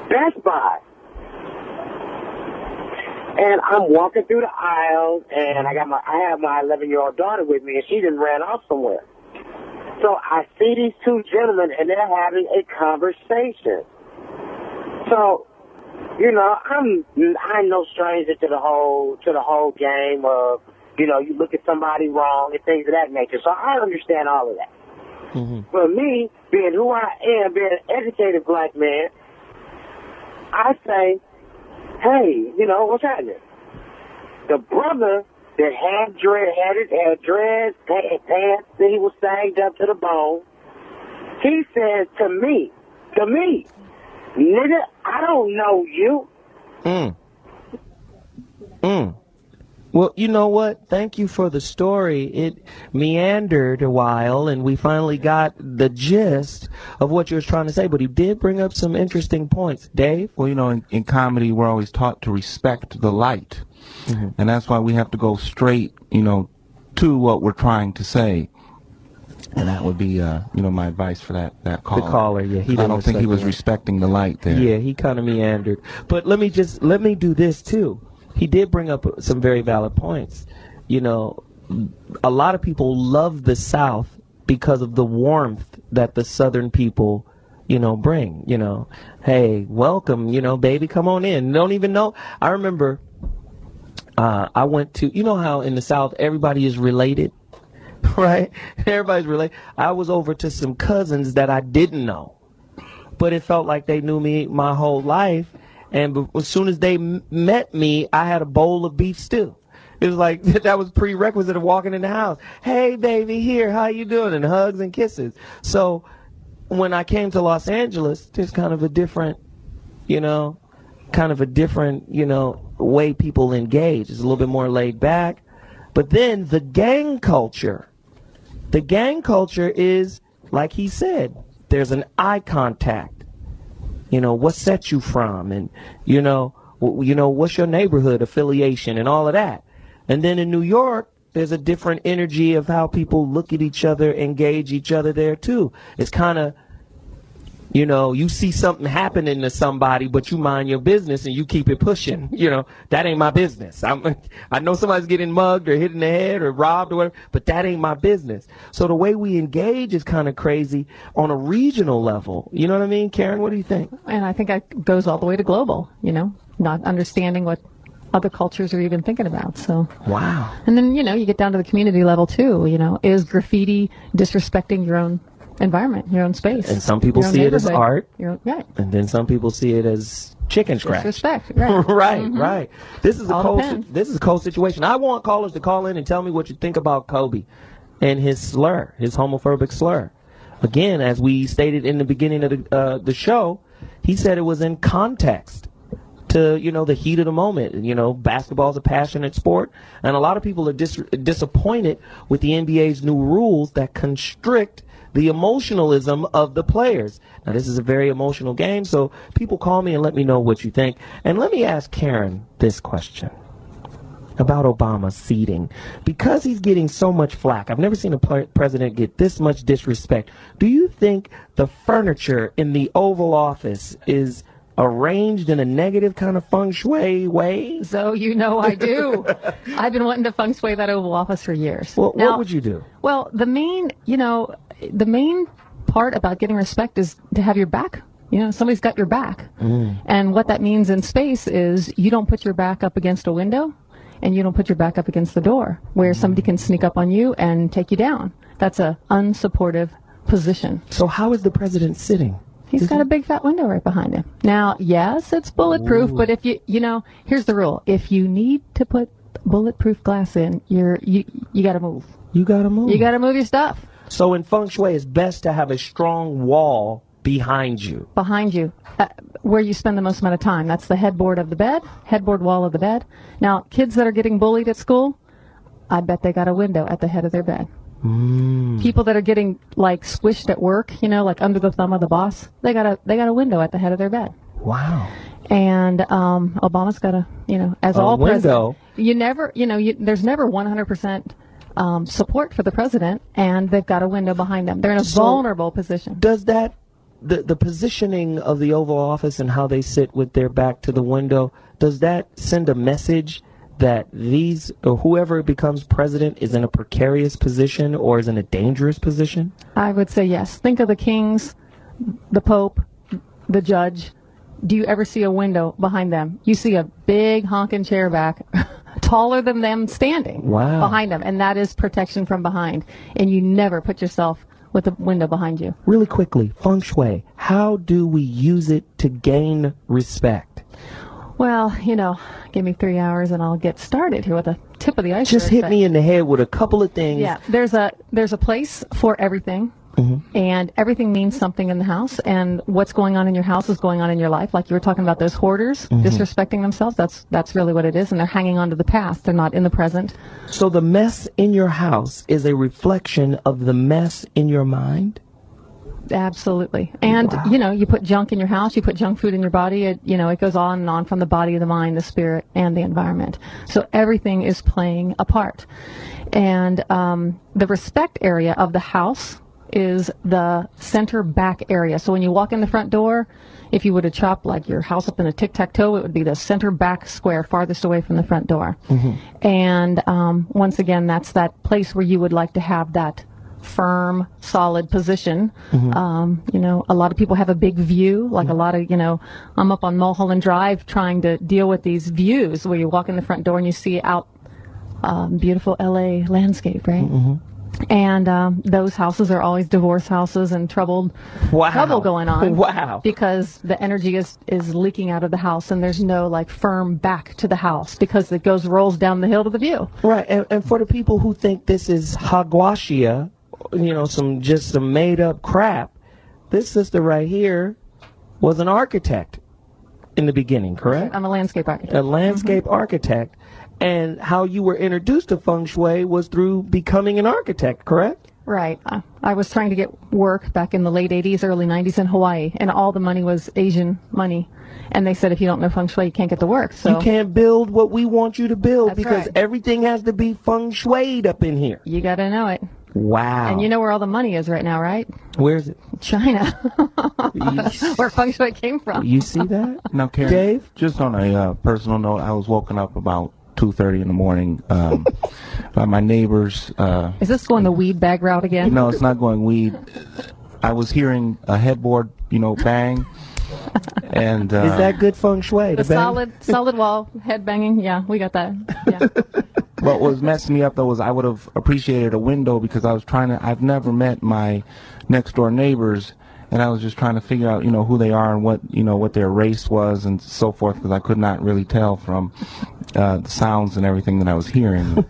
Best Buy. And I'm walking through the aisles, and I have my 11-year-old daughter with me, and she just ran off somewhere. So I see these two gentlemen, and they're having a conversation. So, you know, I'm no stranger to the whole game of, you know, you look at somebody wrong and things of that nature. So I understand all of that. For me, being who I am, being an educated black man, I say, hey, you know, what's happening? The brother that had dreads, pants, that he was sagged up to the bone, he said to me, nigga, I don't know you. Well, you know what? Thank you for the story. It meandered a while, and we finally got the gist of what you were trying to say, but he did bring up some interesting points. Dave? Well, you know, in comedy, we're always taught to respect the light, and that's why we have to go straight, you know, to what we're trying to say. And that would be, you know, my advice for that caller. The caller, yeah. I don't think he was respecting the light there. Yeah, he kind of meandered. But let me do this, too. He did bring up some very valid points. You know, a lot of people love the South because of the warmth that the Southern people, you know, bring. You know, hey, welcome, you know, baby, come on in. Don't even know. I remember I went to, you know how in the South everybody is related, right? Everybody's related. I was over to some cousins that I didn't know, but it felt like they knew me my whole life. And as soon as they met me, I had a bowl of beef stew. It was like, that was prerequisite of walking in the house. Hey, baby, here, how you doing? And hugs and kisses. So when I came to Los Angeles, there's kind of a different, you know, way people engage. It's a little bit more laid back. But then the gang culture The gang culture is, like he said, there's an eye contact. You know, what set you from, and you know, what's your neighborhood affiliation and all of that. And then in New York, there's a different energy of how people look at each other, engage each other there too. It's kind of, you know, you see something happening to somebody, but you mind your business and you keep it pushing. You know, that ain't my business. I know somebody's getting mugged or hit in the head or robbed or whatever, but that ain't my business. So the way we engage is kind of crazy on a regional level. You know what I mean, Karen? What do you think? And I think that goes all the way to global, you know, not understanding what other cultures are even thinking about. So wow. And then, you know, you get down to the community level too. You know, is graffiti disrespecting your own environment, your own space? And some people see it as art, right. And then some people see it as chicken scratch. Disrespect, right? Right, Mm-hmm. right. This is a cold situation. I want callers to call in and tell me what you think about Kobe and his slur, his homophobic slur. Again, as we stated in the beginning of the show, he said it was in context to, you know, the heat of the moment. You know, basketball is a passionate sport, and a lot of people are disappointed with the NBA's new rules that constrict the emotionalism of the players. Now, this is a very emotional game, so people call me and let me know what you think. And let me ask Karen this question about Obama's seating. Because he's getting so much flack, I've never seen a president get this much disrespect. Do you think the furniture in the Oval Office is arranged in a negative kind of feng shui way? So you know I do. I've been wanting to feng shui that Oval Office for years. Well, now, what would you do? Well, the main part about getting respect is to have your back. You know, somebody's got your back. And what that means in space is you don't put your back up against a window and you don't put your back up against the door where somebody can sneak up on you and take you down. That's a unsupportive position. So how is the president sitting? He's got a big fat window right behind him. Now, yes, it's bulletproof, but if you know, here's the rule. If you need to put bulletproof glass in, you got to move. You got to move. You got to move your stuff. So in feng shui, it's best to have a strong wall behind you. Behind you, where you spend the most amount of time. That's the headboard of the bed, headboard wall of the bed. Now, kids that are getting bullied at school, I bet they got a window at the head of their bed. People that are getting like squished at work, you know, like under the thumb of the boss, they got a window at the head of their bed. Wow. And Obama's got a, you know, as all presidents, there's never 100% support for the president, and they've got a window behind them. They're in a vulnerable position. Does that the positioning of the Oval Office and how they sit with their back to the window, does that send a message that these, or whoever becomes president, is in a precarious position or is in a dangerous position? I would say yes. Think of the kings, the pope, the judge. Do you ever see a window behind them? You see a big honking chair back, taller than them standing behind them, and that is protection from behind. And you never put yourself with a window behind you. Really quickly, feng shui, how do we use it to gain respect? Well, you know, give me 3 hours and I'll get started here with the tip of the iceberg. Just hit me in the head with a couple of things. Yeah, there's a place for everything, and everything means something in the house, and what's going on in your house is going on in your life. Like you were talking about those hoarders disrespecting themselves, that's really what it is, and they're hanging on to the past. They're not in the present. So the mess in your house is a reflection of the mess in your mind? Absolutely. And, you know, you put junk in your house, you put junk food in your body, it goes on and on from the body, the mind, the spirit, and the environment. So everything is playing a part. And the respect area of the house is the center back area. So when you walk in the front door, if you were to chop like your house up in a tic-tac-toe, it would be the center back square farthest away from the front door. And once again, that's that place where you would like to have that firm, solid position. You know, a lot of people have a big view, like a lot of, you know, I'm up on Mulholland Drive trying to deal with these views where you walk in the front door and you see out beautiful LA landscape, right? And those houses are always divorce houses and trouble going on. Because the energy is leaking out of the house, and there's no like firm back to the house because it rolls down the hill to the view. Right, and for the people who think this is hogwasia, you know, some made up crap, this sister right here was an architect in the beginning, correct? I'm a landscape architect. A landscape architect. And how you were introduced to feng shui was through becoming an architect, correct? Right. I was trying to get work back in the late 80s, early 90s in Hawaii, and all the money was Asian money. And they said if you don't know Feng Shui, you can't get the work. So you can't build what we want you to build because right. everything has to be Feng Shui'd up in here. You got to know it. Wow. And you know where all the money is right now, right? Where is it? China. Where Feng Shui came from. You see that? Now, Karen, Dave? Just on a personal note, I was woken up about 2:30 in the morning by my neighbors. Is this going the weed bag route again? No, it's not going weed. I was hearing a headboard, bang. And is that good Feng Shui? The solid wall head banging. Yeah, we got that. Yeah. What was messing me up though was I would have appreciated a window because I was I've never met my next door neighbors, and I was just trying to figure out who they are and what their race was and so forth, because I could not really tell from the sounds and everything that I was hearing.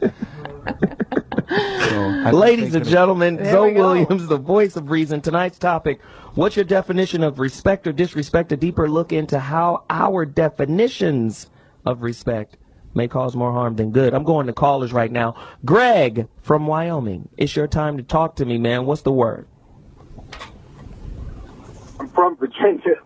Ladies and gentlemen, ZoWilliams, the voice of reason. Tonight's topic: what's your definition of respect or disrespect? A deeper look into how our definitions of respect may cause more harm than good. I'm going to callers right now. Greg from Wyoming, it's your time to talk to me, man. What's the word? I'm from Virginia.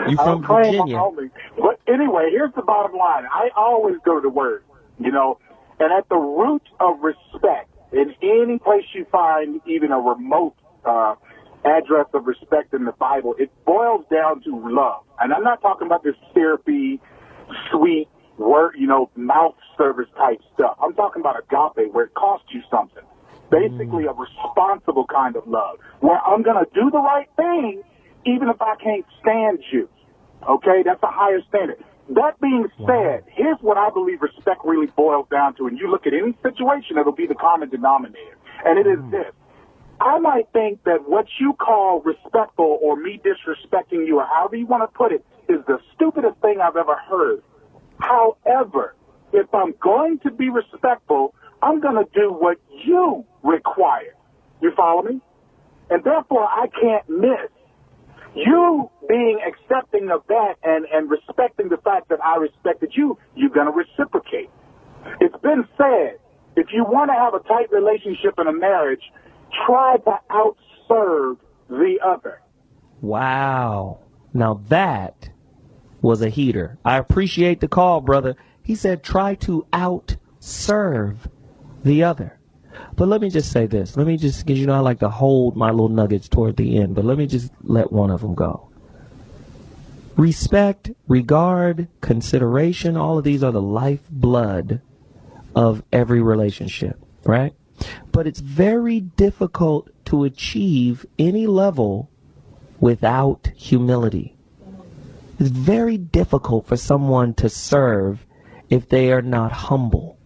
You from Virginia? Wyoming. But anyway, here's the bottom line. I always go to the word, and at the root of respect, in any place you find even a remote address of respect in the Bible, it boils down to love. And I'm not talking about this syrupy, sweet, word, mouth service type stuff. I'm talking about agape, where it costs you something. Basically a responsible kind of love, where I'm going to do the right thing even if I can't stand you. Okay? That's a higher standard. That being said, here's what I believe respect really boils down to. And you look at any situation, it'll be the common denominator. And it is this. I might think that what you call respectful or me disrespecting you or however you want to put it is the stupidest thing I've ever heard. However, if I'm going to be respectful, I'm going to do what you require. You follow me? And therefore, I can't miss. You being accepting of that and respecting the fact that I respected you, you're going to reciprocate. It's been said, if you want to have a tight relationship in a marriage, try to outserve the other. Wow. Now that was a heater. I appreciate the call, brother. He said try to outserve the other. But let me just say this. Let me just, because I like to hold my little nuggets toward the end, but let me just let one of them go. Respect, regard, consideration, all of these are the lifeblood of every relationship, right? But it's very difficult to achieve any level without humility. It's very difficult for someone to serve if they are not humble.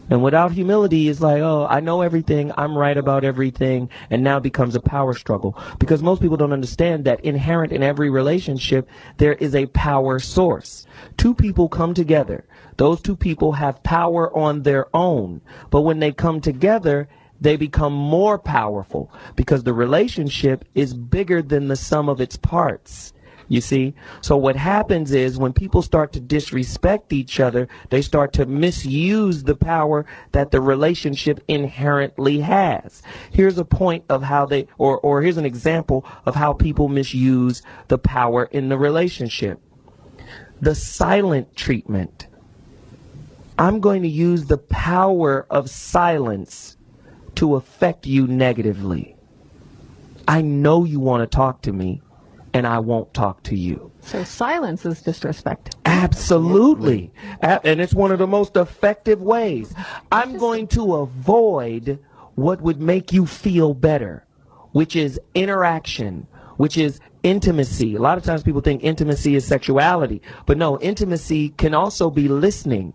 And without humility, it's like, oh, I know everything, I'm right about everything, and now it becomes a power struggle. Because most people don't understand that inherent in every relationship, there is a power source. Two people come together. Those two people have power on their own. But when they come together, they become more powerful because the relationship is bigger than the sum of its parts. You see? So what happens is when people start to disrespect each other, they start to misuse the power that the relationship inherently has. Here's a point of how they, or here's an example of how people misuse the power in the relationship. The silent treatment. I'm going to use the power of silence to affect you negatively. I know you want to talk to me, and I won't talk to you. So silence is disrespect. Absolutely. And it's one of the most effective ways. I'm going to avoid what would make you feel better, which is interaction, which is intimacy. A lot of times people think intimacy is sexuality, but no, intimacy can also be listening.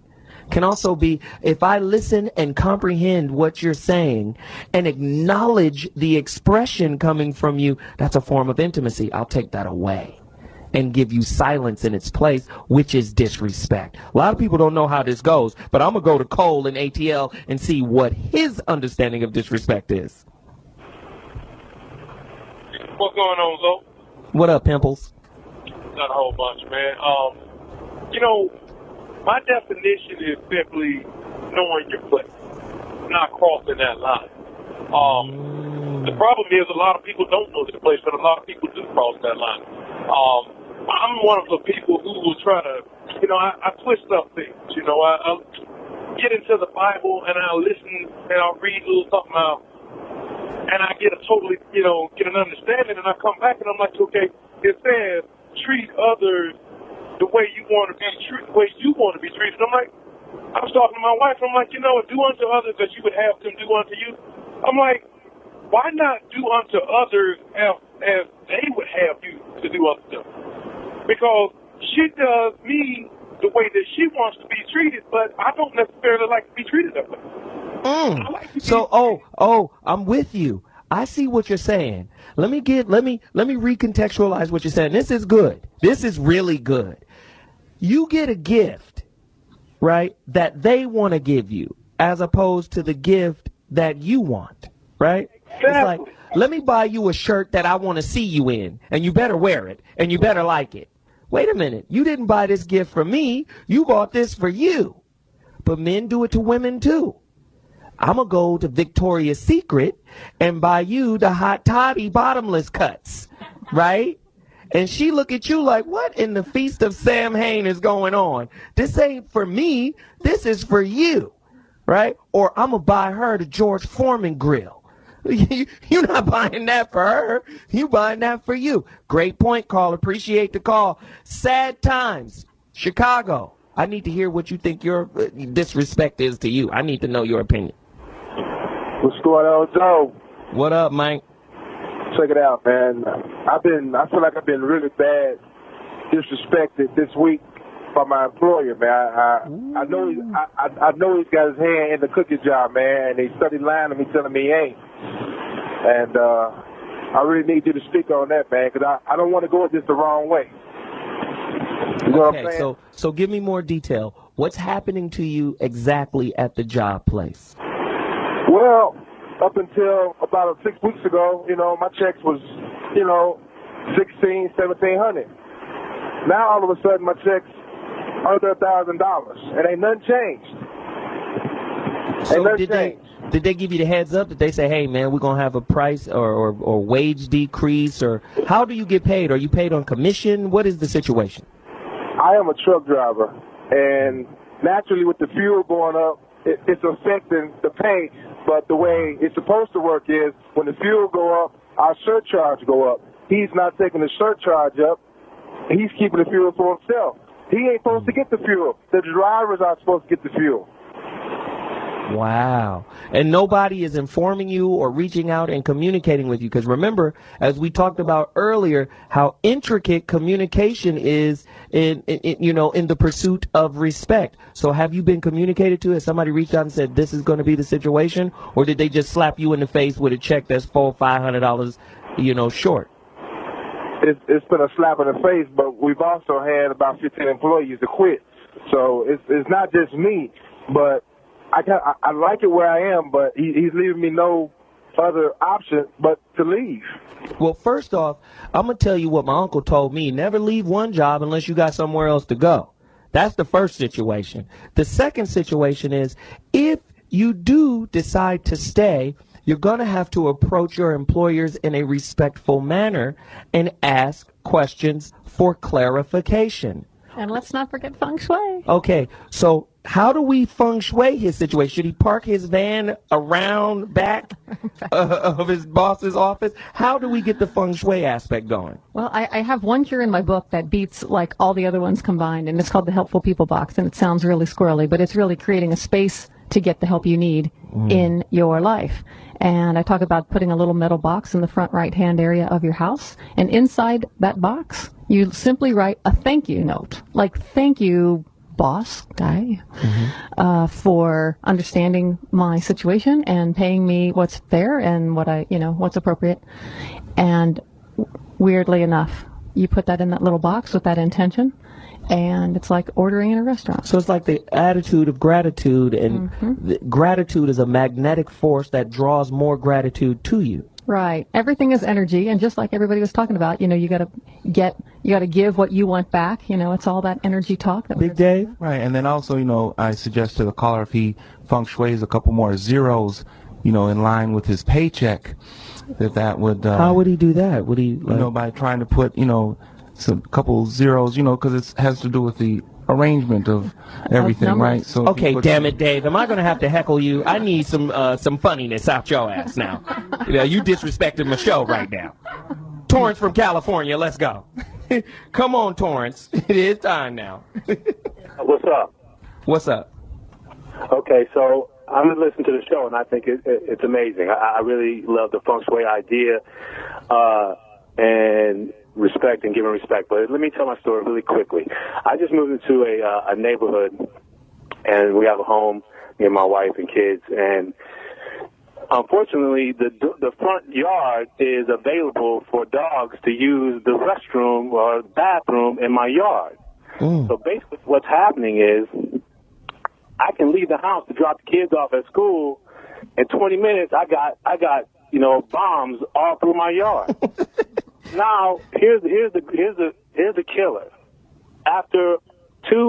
Can also be, if I listen and comprehend what you're saying and acknowledge the expression coming from you, that's a form of intimacy. I'll take that away and give you silence in its place, which is disrespect. A lot of people don't know how this goes, but I'm going to go to Cole in ATL and see what his understanding of disrespect is. What's going on, Zo? What up, Pimples? Not a whole bunch, man. My definition is simply knowing your place, not crossing that line. The problem is a lot of people don't know this place, but a lot of people do cross that line. I'm one of the people who will try to, I twist up things. I'll get into the Bible and I'll listen and I'll read a little something out, and I get a totally, get an understanding, and I come back and I'm like, okay, it says treat others the way you want to be treated, I'm like, I was talking to my wife, I'm like, do unto others as you would have them do unto you. I'm like, why not do unto others as they would have you to do unto them? Because she does me the way that she wants to be treated, but I don't necessarily like to be treated that way. I'm with you. I see what you're saying. Let me recontextualize what you're saying. This is good. This is really good. You get a gift, right, that they want to give you, as opposed to the gift that you want, right? Exactly. It's like, let me buy you a shirt that I want to see you in, and you better wear it, and you better like it. Wait a minute. You didn't buy this gift for me. You bought this for you. But men do it to women, too. I'm going to go to Victoria's Secret and buy you the hot toddy bottomless cuts, right? And she look at you like, what in the Feast of Samhain is going on? This ain't for me. This is for you, right? Or I'm going to buy her the George Foreman grill. You're not buying that for her. You buying that for you. Great point, Carl. Appreciate the call. Sad times. Chicago. I need to hear what you think your disrespect is to you. I need to know your opinion. What's going on, Joe? What up, Mike? Check it out, man. I feel like I've been really bad disrespected this week by my employer, man. I know he's got his hand in the cookie jar, man, and he started lying to me, telling me he ain't. And I really need you to speak on that, man, because I don't want to go just the wrong way. You know what I'm saying? So give me more detail. What's happening to you exactly at the job place? Well, up until about 6 weeks ago, my checks was, $1,600, $1,700. Now all of a sudden my checks under $1,000. It ain't nothing changed. So did they give you the heads up? Did they say, hey man, we're gonna have a price or wage decrease, or how do you get paid? Are you paid on commission? What is the situation? I am a truck driver, and naturally with the fuel going up, it's affecting the pay. But the way it's supposed to work is when the fuel go up, our surcharge go up. He's not taking the surcharge up. He's keeping the fuel for himself. He ain't supposed to get the fuel. The drivers are supposed to get the fuel. Wow. And nobody is informing you or reaching out and communicating with you. Because remember, as we talked about earlier, how intricate communication is in the pursuit of respect. So have you been communicated to? Has somebody reached out and said this is going to be the situation? Or did they just slap you in the face with a check that's $400-$500, short? It's been a slap in the face, but we've also had about 15 employees to quit. So it's not just me, but I like it where I am, but he's leaving me no other option but to leave. Well, first off, I'm going to tell you what my uncle told me. Never leave one job unless you got somewhere else to go. That's the first situation. The second situation is if you do decide to stay, you're going to have to approach your employers in a respectful manner and ask questions for clarification. And let's not forget Feng Shui. Okay, so how do we Feng Shui his situation? Should he park his van around back of his boss's office? How do we get the Feng Shui aspect going? Well, I have one cure in my book that beats like all the other ones combined, and it's called the Helpful People Box, and it sounds really squirrely, but it's really creating a space to get the help you need in your life. And I talk about putting a little metal box in the front right-hand area of your house, and inside that box, you simply write a thank you note, like thank you, boss guy, for understanding my situation and paying me what's fair and what's appropriate. And weirdly enough, you put that in that little box with that intention, and it's like ordering in a restaurant. So it's like the attitude of gratitude, and gratitude is a magnetic force that draws more gratitude to you. Right. Everything is energy, and just like everybody was talking about, you got to give what you want back. It's all that energy talk. Big Dave. Right, and then also, I suggest to the caller if he Feng Shui's a couple more zeros, in line with his paycheck, that would. How would he do that? Would he, you know, by trying to put, you know, some couple zeros, you know, because it has to do with the arrangement of everything, right? So okay, damn it, Dave. Am I going to have to heckle you? I need some funniness out your ass now. You know, you disrespecting my show right now. Torrance from California, let's go. Come on, Torrance. It is time now. What's up? What's up? Okay, so I'm listening to the show, and I think it's amazing. I really love the Feng Shui idea and respect and giving respect. But let me tell my story really quickly. I just moved into a neighborhood, and we have a home, me and my wife and kids, and unfortunately, the front yard is available for dogs to use the restroom or bathroom in my yard. So basically what's happening is I can leave the house to drop the kids off at school. In 20 minutes, I got you know, bombs all through my yard. Now, here's the killer. After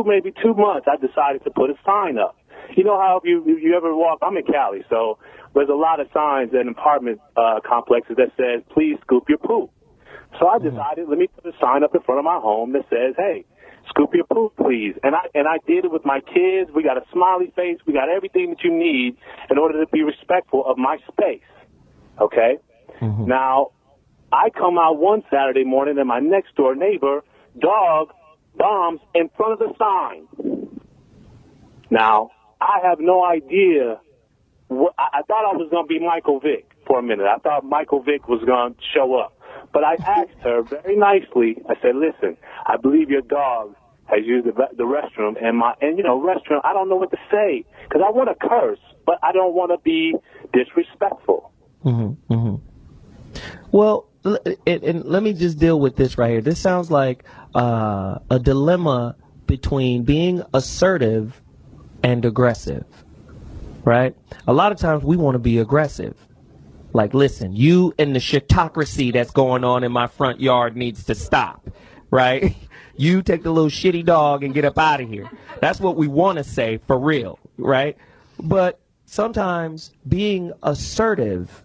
maybe 2 months, I decided to put a sign up. You know how if you ever walk, I'm in Cali, so there's a lot of signs in apartment complexes that says, please scoop your poop. So I decided, let me put a sign up in front of my home that says, hey, scoop your poop, please. And I did it with my kids. We got a smiley face. We got everything that you need in order to be respectful of my space. Okay? Now, I come out one Saturday morning and my next door neighbor, dog, bombs in front of the sign. Now, I have no idea. I thought I was going to be Michael Vick for a minute. I thought Michael Vick was going to show up. But I asked her very nicely, I said, listen, I believe your dog has used the restroom, and you know, restroom, I don't know what to say, because I want to curse, but I don't want to be disrespectful. Well, and let me just deal with this right here. This sounds like a dilemma between being assertive and aggressive, right? A lot of times we want to be aggressive. Like, listen, you and the shitocracy that's going on in my front yard needs to stop, right? You take the little shitty dog and get up out of here. That's what we want to say for real, right? But sometimes being assertive,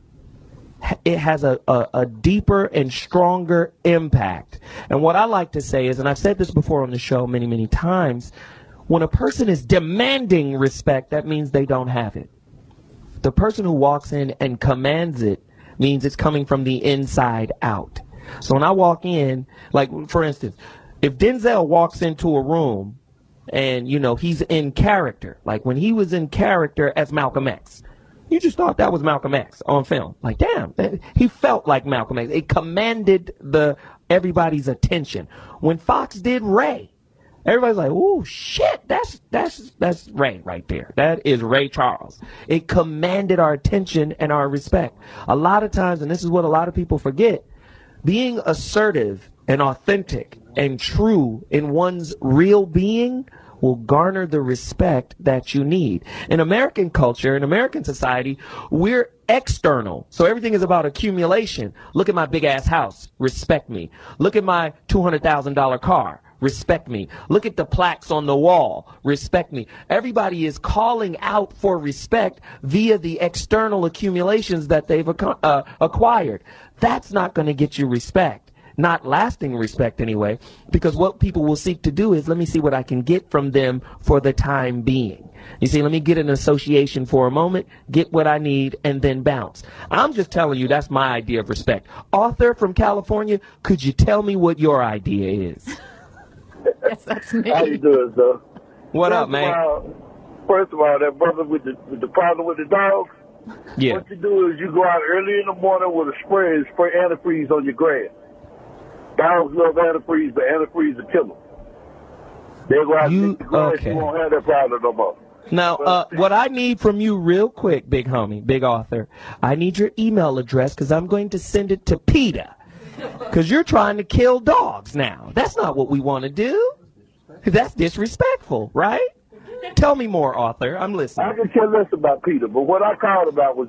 it has a deeper and stronger impact. And what I like to say is, and I've said this before on the show many, many times, when a person is demanding respect, that means they don't have it. The person who walks in and commands it means it's coming from the inside out. So when I walk in, like, for instance, if Denzel walks into a room and, you know, he's in character, like when he was in character as Malcolm X, you just thought that was Malcolm X on film. Like, damn, he felt like Malcolm X. It commanded everybody's attention. When Fox did Ray, everybody's like, "Ooh, shit, that's Ray right there. That is Ray Charles." It commanded our attention and our respect. A lot of times, and this is what a lot of people forget, being assertive and authentic and true in one's real being will garner the respect that you need. In American culture, in American society, we're external. So everything is about accumulation. Look at my big ass house. Respect me. Look at my $200,000 car. Respect me. Look at the plaques on the wall. Respect me. Everybody is calling out for respect via the external accumulations that they've acquired. That's not going to get you respect. Not lasting respect anyway, because what people will seek to do is, let me see what I can get from them for the time being. You see, let me get an association for a moment, get what I need, and then bounce. I'm just telling you, that's my idea of respect. Author from California, could you tell me what your idea is? Yes, that's me. How you doing, sir? What up, man? First of all, that brother with the problem with the dog, yeah. What you do is you go out early in the morning with a spray and spray antifreeze on your grass. Dogs love antifreeze, but antifreeze will kill them. They go out and eat the grass, you won't have that problem no more. Now, what I need from you real quick, big homie, big author, I need your email address because I'm going to send it to PETA. Because you're trying to kill dogs now. That's not what we want to do. That's disrespectful, right? Tell me more, author. I'm listening. I can care less about PETA, but what I called about was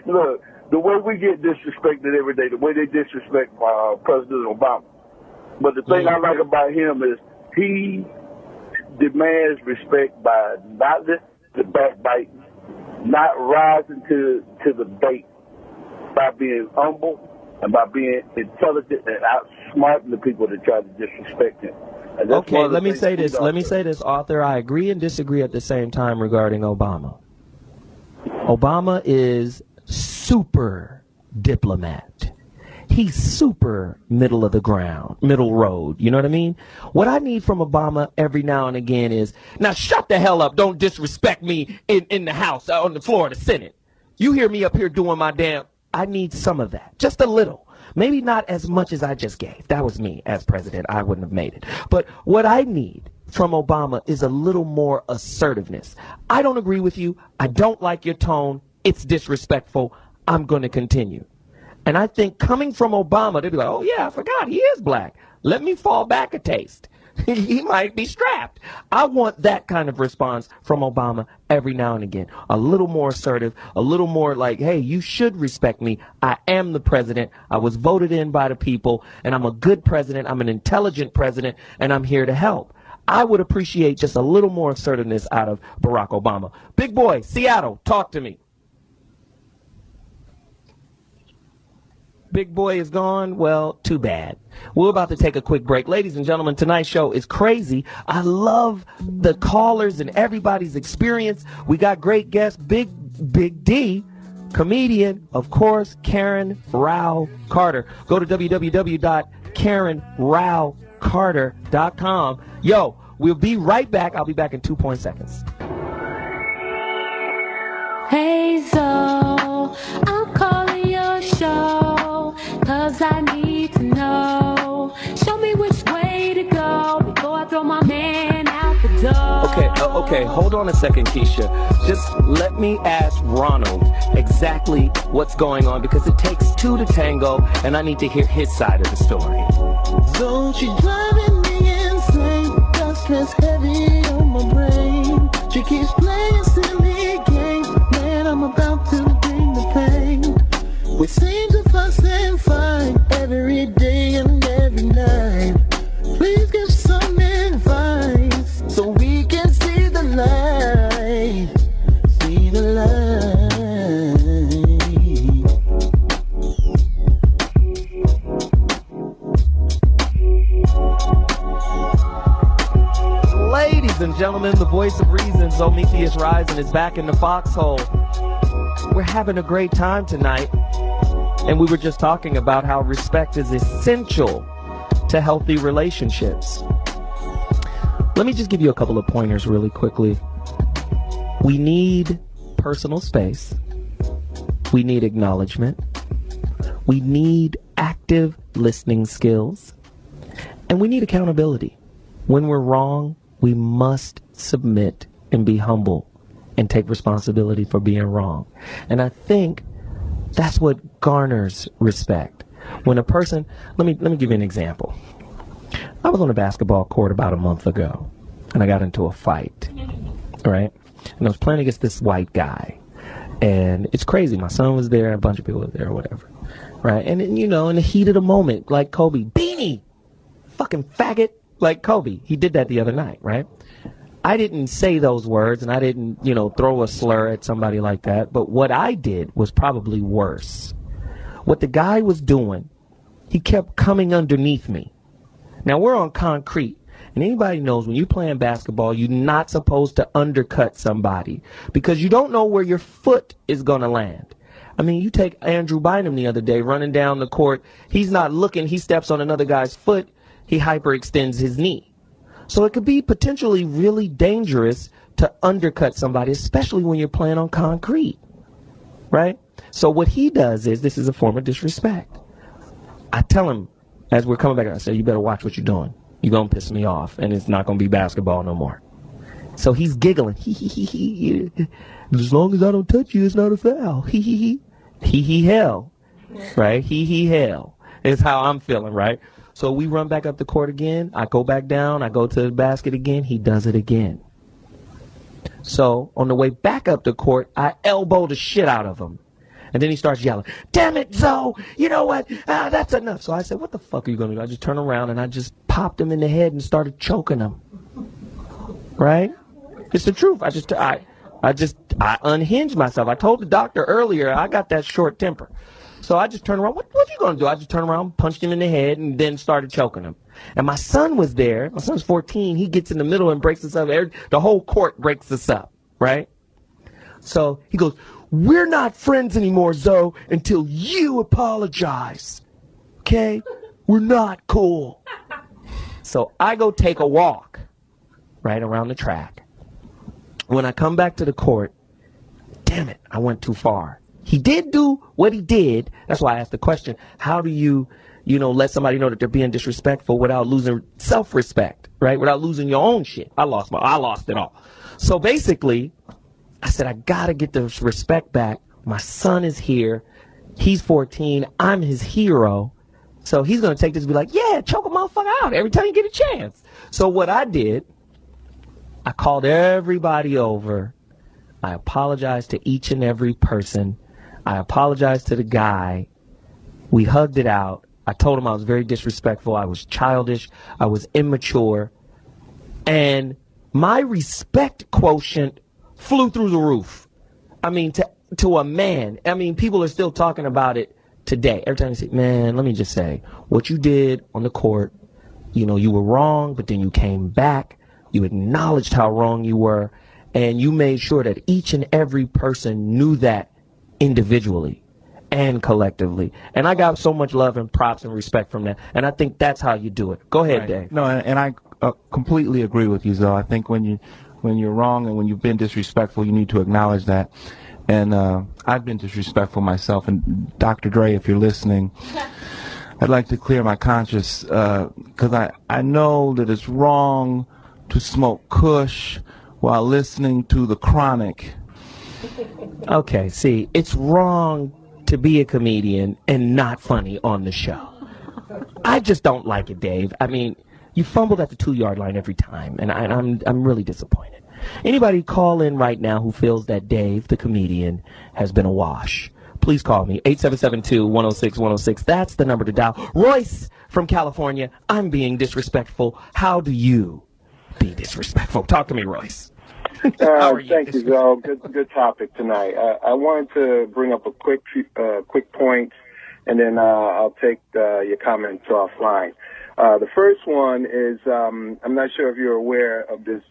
look, the way we get disrespected every day, the way they disrespect President Obama. But the thing I like about him is he demands respect by not listening to backbiting, not rising to the bait by being humble and by being intelligent and outsmarting the people that try to disrespect him. Okay, let me say this. Let me say this, Arthur. I agree and disagree at the same time regarding Obama. Obama is super diplomat. He's super middle of the ground, middle road. You know what I mean? What I need from Obama every now and again is, now shut the hell up. Don't disrespect me in the House, on the floor of the Senate. You hear me up here doing my damn. I need some of that. Just a little. Maybe not as much as I just gave. That was me as president. I wouldn't have made it. But what I need from Obama is a little more assertiveness. I don't agree with you. I don't like your tone. It's disrespectful. I'm going to continue. And I think coming from Obama, they'd be like, oh, yeah, I forgot he is black. Let me fall back a taste. He might be strapped. I want that kind of response from Obama every now and again. A little more assertive, a little more like, hey, you should respect me. I am the president. I was voted in by the people, and I'm a good president. I'm an intelligent president, and I'm here to help. I would appreciate just a little more assertiveness out of Barack Obama. Big boy, Seattle, talk to me. Big boy is gone. Well, too bad. We're about to take a quick break. Ladies and gentlemen, tonight's show is crazy. I love the callers and everybody's experience. We got great guests. Big D, comedian, of course, Karen Rauch Carter. Go to www.KarenRauchCarter.com. Yo, we'll be right back. I'll be back in 2 seconds. Hey, Zo, I'm calling your show. 'Cause I need to know. Show me which way to go before I throw my man out the door. Okay, hold on a second, Keisha. Just let me ask Ronald exactly what's going on, because it takes two to tango, and I need to hear his side of the story. So she's driving me insane. Got stress heavy on my brain. She keeps playing silly games. Man, I'm about to bring the pain. We seem to fuss and fight every day and every night. Please give some advice so we can see the light. See the light. Ladies and gentlemen, the voice of reason, Zometheus Rising, is back in the Foxxhole. We're having a great time tonight. And we were just talking about how respect is essential to healthy relationships. Let me just give you a couple of pointers really quickly. We need personal space. We need acknowledgement. We need active listening skills. And we need accountability. When we're wrong, we must submit and be humble and take responsibility for being wrong. And I think that's what garners respect. When a person, let me give you an example. I was on a basketball court about a month ago, and I got into a fight, right? And I was playing against this white guy, and it's crazy. My son was there, a bunch of people were there, or whatever, right? And then, in the heat of the moment, like Kobe, beanie, fucking faggot, like Kobe. He did that the other night, right? I didn't say those words, and I didn't, throw a slur at somebody like that. But what I did was probably worse. What the guy was doing, he kept coming underneath me. Now, we're on concrete, and anybody knows when you're playing basketball, you're not supposed to undercut somebody because you don't know where your foot is going to land. I mean, you take Andrew Bynum the other day running down the court. He's not looking. He steps on another guy's foot. He hyperextends his knee. So it could be potentially really dangerous to undercut somebody, especially when you're playing on concrete, right? So what he does is, this is a form of disrespect. I tell him, as we're coming back, I say, you better watch what you're doing. You're going to piss me off, and it's not going to be basketball no more. So he's giggling. As long as I don't touch you, it's not a foul. Hell. Right? Hell is how I'm feeling, right? So we run back up the court again. I go back down. I go to the basket again. He does it again. So on the way back up the court, I elbow the shit out of him. And then he starts yelling, damn it, Zo, you know what? That's enough. So I said, what the fuck are you going to do? I just turned around and I just popped him in the head and started choking him. Right? It's the truth. I unhinged myself. I told the doctor earlier I got that short temper. So I just turned around. What you going to do? I just turned around, punched him in the head, and then started choking him. And my son was there. My son's 14. He gets in the middle and breaks us up. The whole court breaks us up, right? So he goes, we're not friends anymore, Zoe, until you apologize. Okay? We're not cool. So I go take a walk right around the track. When I come back to the court, damn it, I went too far. He did do what he did. That's why I asked the question, how do you let somebody know that they're being disrespectful without losing self-respect, right? Without losing your own shit. I lost it all. So basically, I said, I got to get the respect back. My son is here. He's 14. I'm his hero. So he's going to take this and be like, yeah, choke a motherfucker out every time you get a chance. So what I did, I called everybody over. I apologized to each and every person. I apologized to the guy. We hugged it out. I told him I was very disrespectful. I was childish. I was immature. And my respect quotient flew through the roof. I mean, to a man. I mean, people are still talking about it today. Every time you say, man, let me just say, what you did on the court, you were wrong, but then you came back. You acknowledged how wrong you were, and you made sure that each and every person knew that individually and collectively. And I got so much love and props and respect from that, and I think that's how you do it. Go ahead, Dave. No, and I completely agree with you, Zoe. I think when you're wrong and when you've been disrespectful, you need to acknowledge that. And I've been disrespectful myself. And Dr. Dre, if you're listening, I'd like to clear my conscience because I know that it's wrong to smoke Kush while listening to The Chronic. Okay, see, it's wrong to be a comedian and not funny on the show. I just don't like it, Dave. I mean, you fumbled at the 2-yard line every time, and I'm really disappointed. Anybody call in right now who feels that Dave, the comedian, has been a wash? Please call me, 877-2-106-106. That's the number to dial. Royce from California, I'm being disrespectful. How do you be disrespectful? Talk to me, Royce. Thank you, Zoe. Good topic tonight. I wanted to bring up a quick point, and then I'll take your comments offline. The first one is I'm not sure if you're aware of this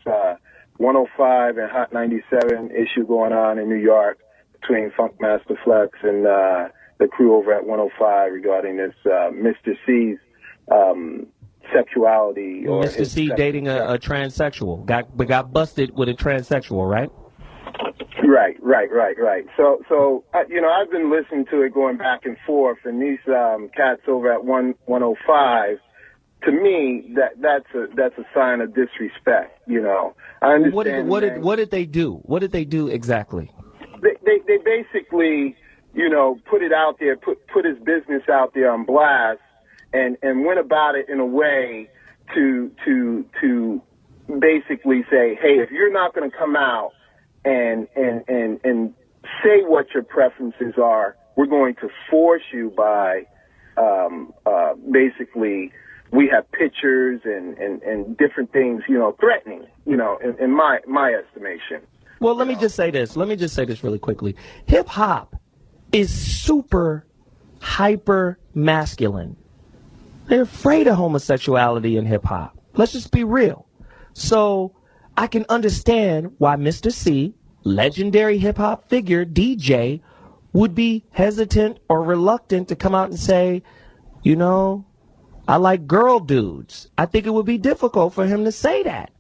105 and Hot 97 issue going on in New York between Funkmaster Flex and the crew over at 105 regarding this Mr. C's sexuality. Or Mr. C dating a transsexual. Got busted with a transsexual, right? Right. So I've been listening to it going back and forth, and these cats over at 105, to me, that's a sign of disrespect. I understand. What did they do? What did they do exactly? They basically, put it out there, put his business out there on blast, and went about it in a way to basically say, hey, if you're not going to come out and say what your preferences are, we're going to force you by basically. We have pictures and different things, threatening, in my estimation. Well, let me just say this. Let me just say this really quickly. Hip hop is super hyper masculine. They're afraid of homosexuality in hip hop. Let's just be real. So I can understand why Mr. C, legendary hip hop figure, DJ, would be hesitant or reluctant to come out and say, I like girl dudes. I think it would be difficult for him to say that.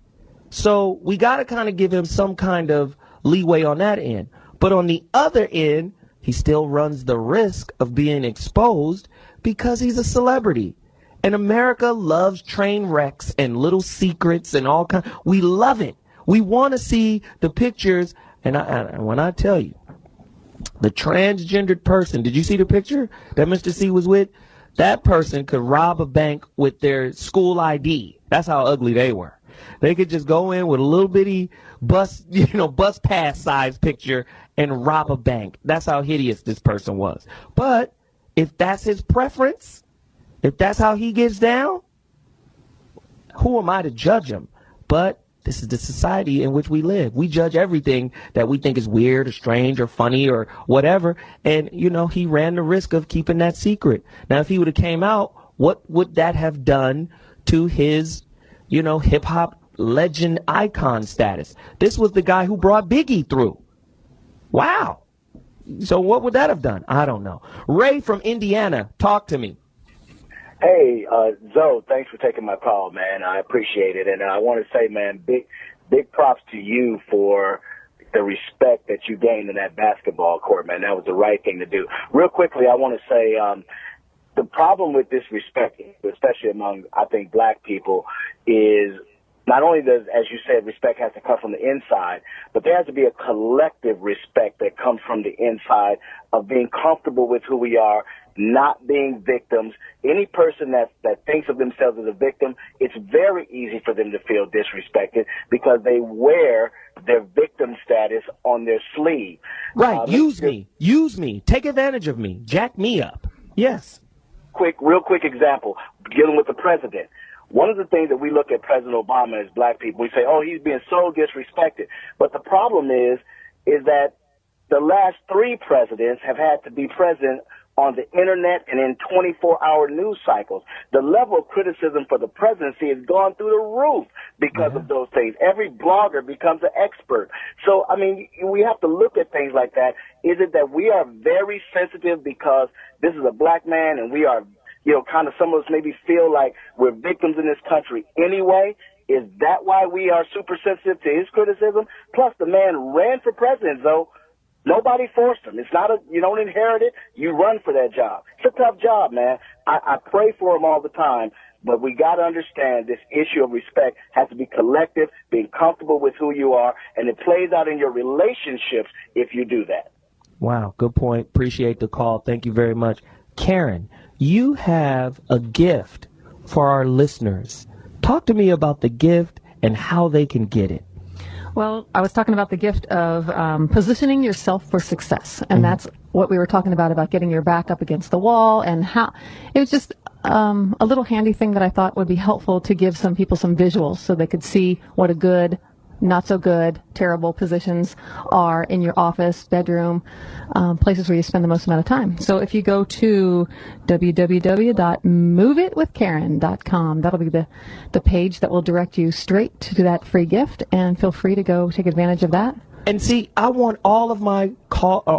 So we got to kind of give him some kind of leeway on that end. But on the other end, he still runs the risk of being exposed because he's a celebrity. And America loves train wrecks and little secrets and all kinds. We love it. We want to see the pictures. And when I tell you, the transgendered person, did you see the picture that Mr. C was with? That person could rob a bank with their school ID. That's how ugly they were. They could just go in with a little bitty bus pass size picture and rob a bank. That's how hideous this person was. But if that's his preference, if that's how he gets down, who am I to judge him? But This is the society in which we live. We judge everything that we think is weird or strange or funny or whatever. And, you know, he ran the risk of keeping that secret. Now, if he would have came out, what would that have done to his, you know, hip-hop legend icon status? This was the guy who brought Biggie through. Wow. So what would that have done? I don't know. Ray from Indiana, talk to me. Hey, Zoe, thanks for taking my call, man. I appreciate it. And I want to say, man, big props to you for the respect that you gained in that basketball court, man. That was the right thing to do. Real quickly, I want to say the problem with this respect, especially among, I think, black people, is not only does, as you said, respect has to come from the inside, but there has to be a collective respect that comes from the inside of being comfortable with who we are, not being victims. Any person that thinks of themselves as a victim, it's very easy for them to feel disrespected because they wear their victim status on their sleeve. Right. Use me. Take advantage of me. Jack me up. Yes. Real quick example, dealing with the president. One of the things that we look at President Obama as black people, we say, oh, he's being so disrespected. But the problem is that the last 3 presidents have had to be president on the internet and in 24-hour news cycles. The level of criticism for the presidency has gone through the roof because of those things. Every blogger becomes an expert. So, I mean, we have to look at things like that. Is it that we are very sensitive because this is a black man and we are, you know, kind of some of us maybe feel like we're victims in this country anyway? Is that why we are super sensitive to his criticism? Plus, the man ran for president, though. Nobody forced him. It's not you don't inherit it. You run for that job. It's a tough job, man. I pray for him all the time, but we got to understand this issue of respect has to be collective, being comfortable with who you are, and it plays out in your relationships if you do that. Wow, good point. Appreciate the call. Thank you very much. Karen, you have a gift for our listeners. Talk to me about the gift and how they can get it. Well, I was talking about the gift of positioning yourself for success, and that's what we were talking about getting your back up against the wall, and how it was just a little handy thing that I thought would be helpful to give some people some visuals so they could see what a good, not so good, terrible positions are in your office, bedroom, places where you spend the most amount of time. So if you go to www.moveitwithkaren.com, that'll be the page that will direct you straight to that free gift, and feel free to go take advantage of that. And see, I want all of my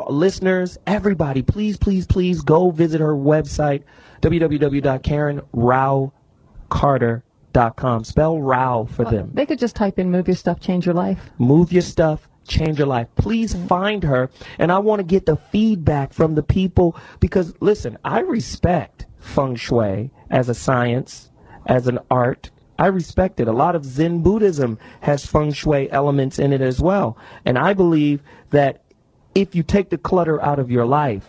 listeners, everybody, please, please, please go visit her website, www.KarenRauchCarter.com. Spell Rau for them. They could just type in "Move Your Stuff, Change Your Life." Move your stuff, change your life. Please find her. And I want to get the feedback from the people because, listen, I respect Feng Shui as a science, as an art. I respect it. A lot of Zen Buddhism has Feng Shui elements in it as well. And I believe that if you take the clutter out of your life,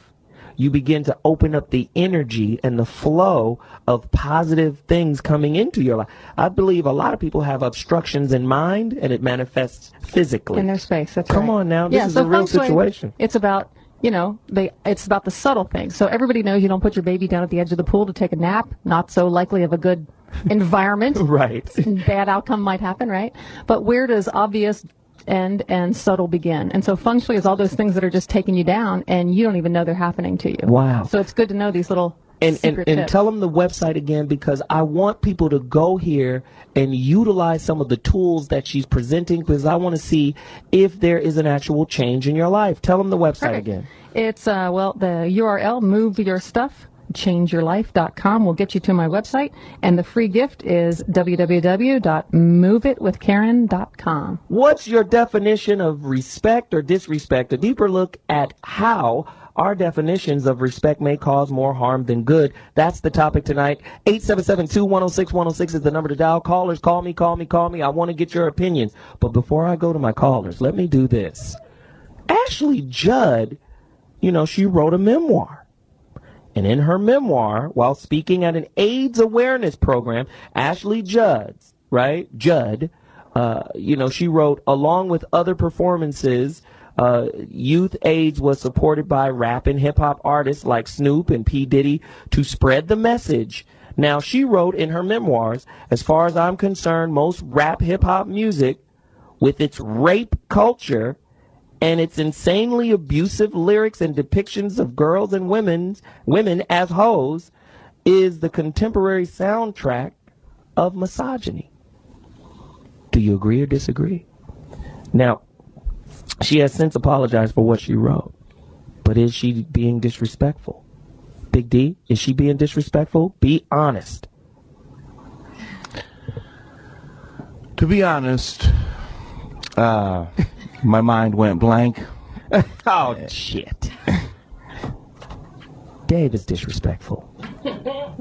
you begin to open up the energy and the flow of positive things coming into your life. I believe a lot of people have obstructions in mind, and it manifests physically. In their space, that's Come right. on now, this is a real situation. It's about, it's about the subtle things. So everybody knows you don't put your baby down at the edge of the pool to take a nap. Not so likely of a good environment. Right. Bad outcome might happen, right? But where does obvious end and subtle begin? And so Feng Shui is all those things that are just taking you down, and you don't even know they're happening to you. Wow. So it's good to know these little secret and tips. tell them the website again, because I want people to go here and utilize some of the tools that she's presenting, because I want to see if there is an actual change in your life. Tell them the website again. It's, the URL, moveyourstuff.changeyourlife.com will get you to my website, and the free gift is www.moveitwithkaren.com. What's your definition of respect or disrespect? A deeper look at how our definitions of respect may cause more harm than good. That's the topic tonight. 877-210-6106 is the number to dial. Callers, call me. I want to get your opinions. But before I go to my callers, let me do this. Ashley Judd, she wrote a memoir. And in her memoir, while speaking at an AIDS awareness program, Ashley Judd, she wrote, along with other performances, youth AIDS was supported by rap and hip-hop artists like Snoop and P. Diddy to spread the message. Now, she wrote in her memoirs, as far as I'm concerned, most rap hip-hop music with its rape culture and its insanely abusive lyrics and depictions of girls and women as hoes, is the contemporary soundtrack of misogyny. Do you agree or disagree? Now, she has since apologized for what she wrote, but is she being disrespectful? Big D, is she being disrespectful? Be honest. To be honest, my mind went blank. Oh, shit. Dave is disrespectful.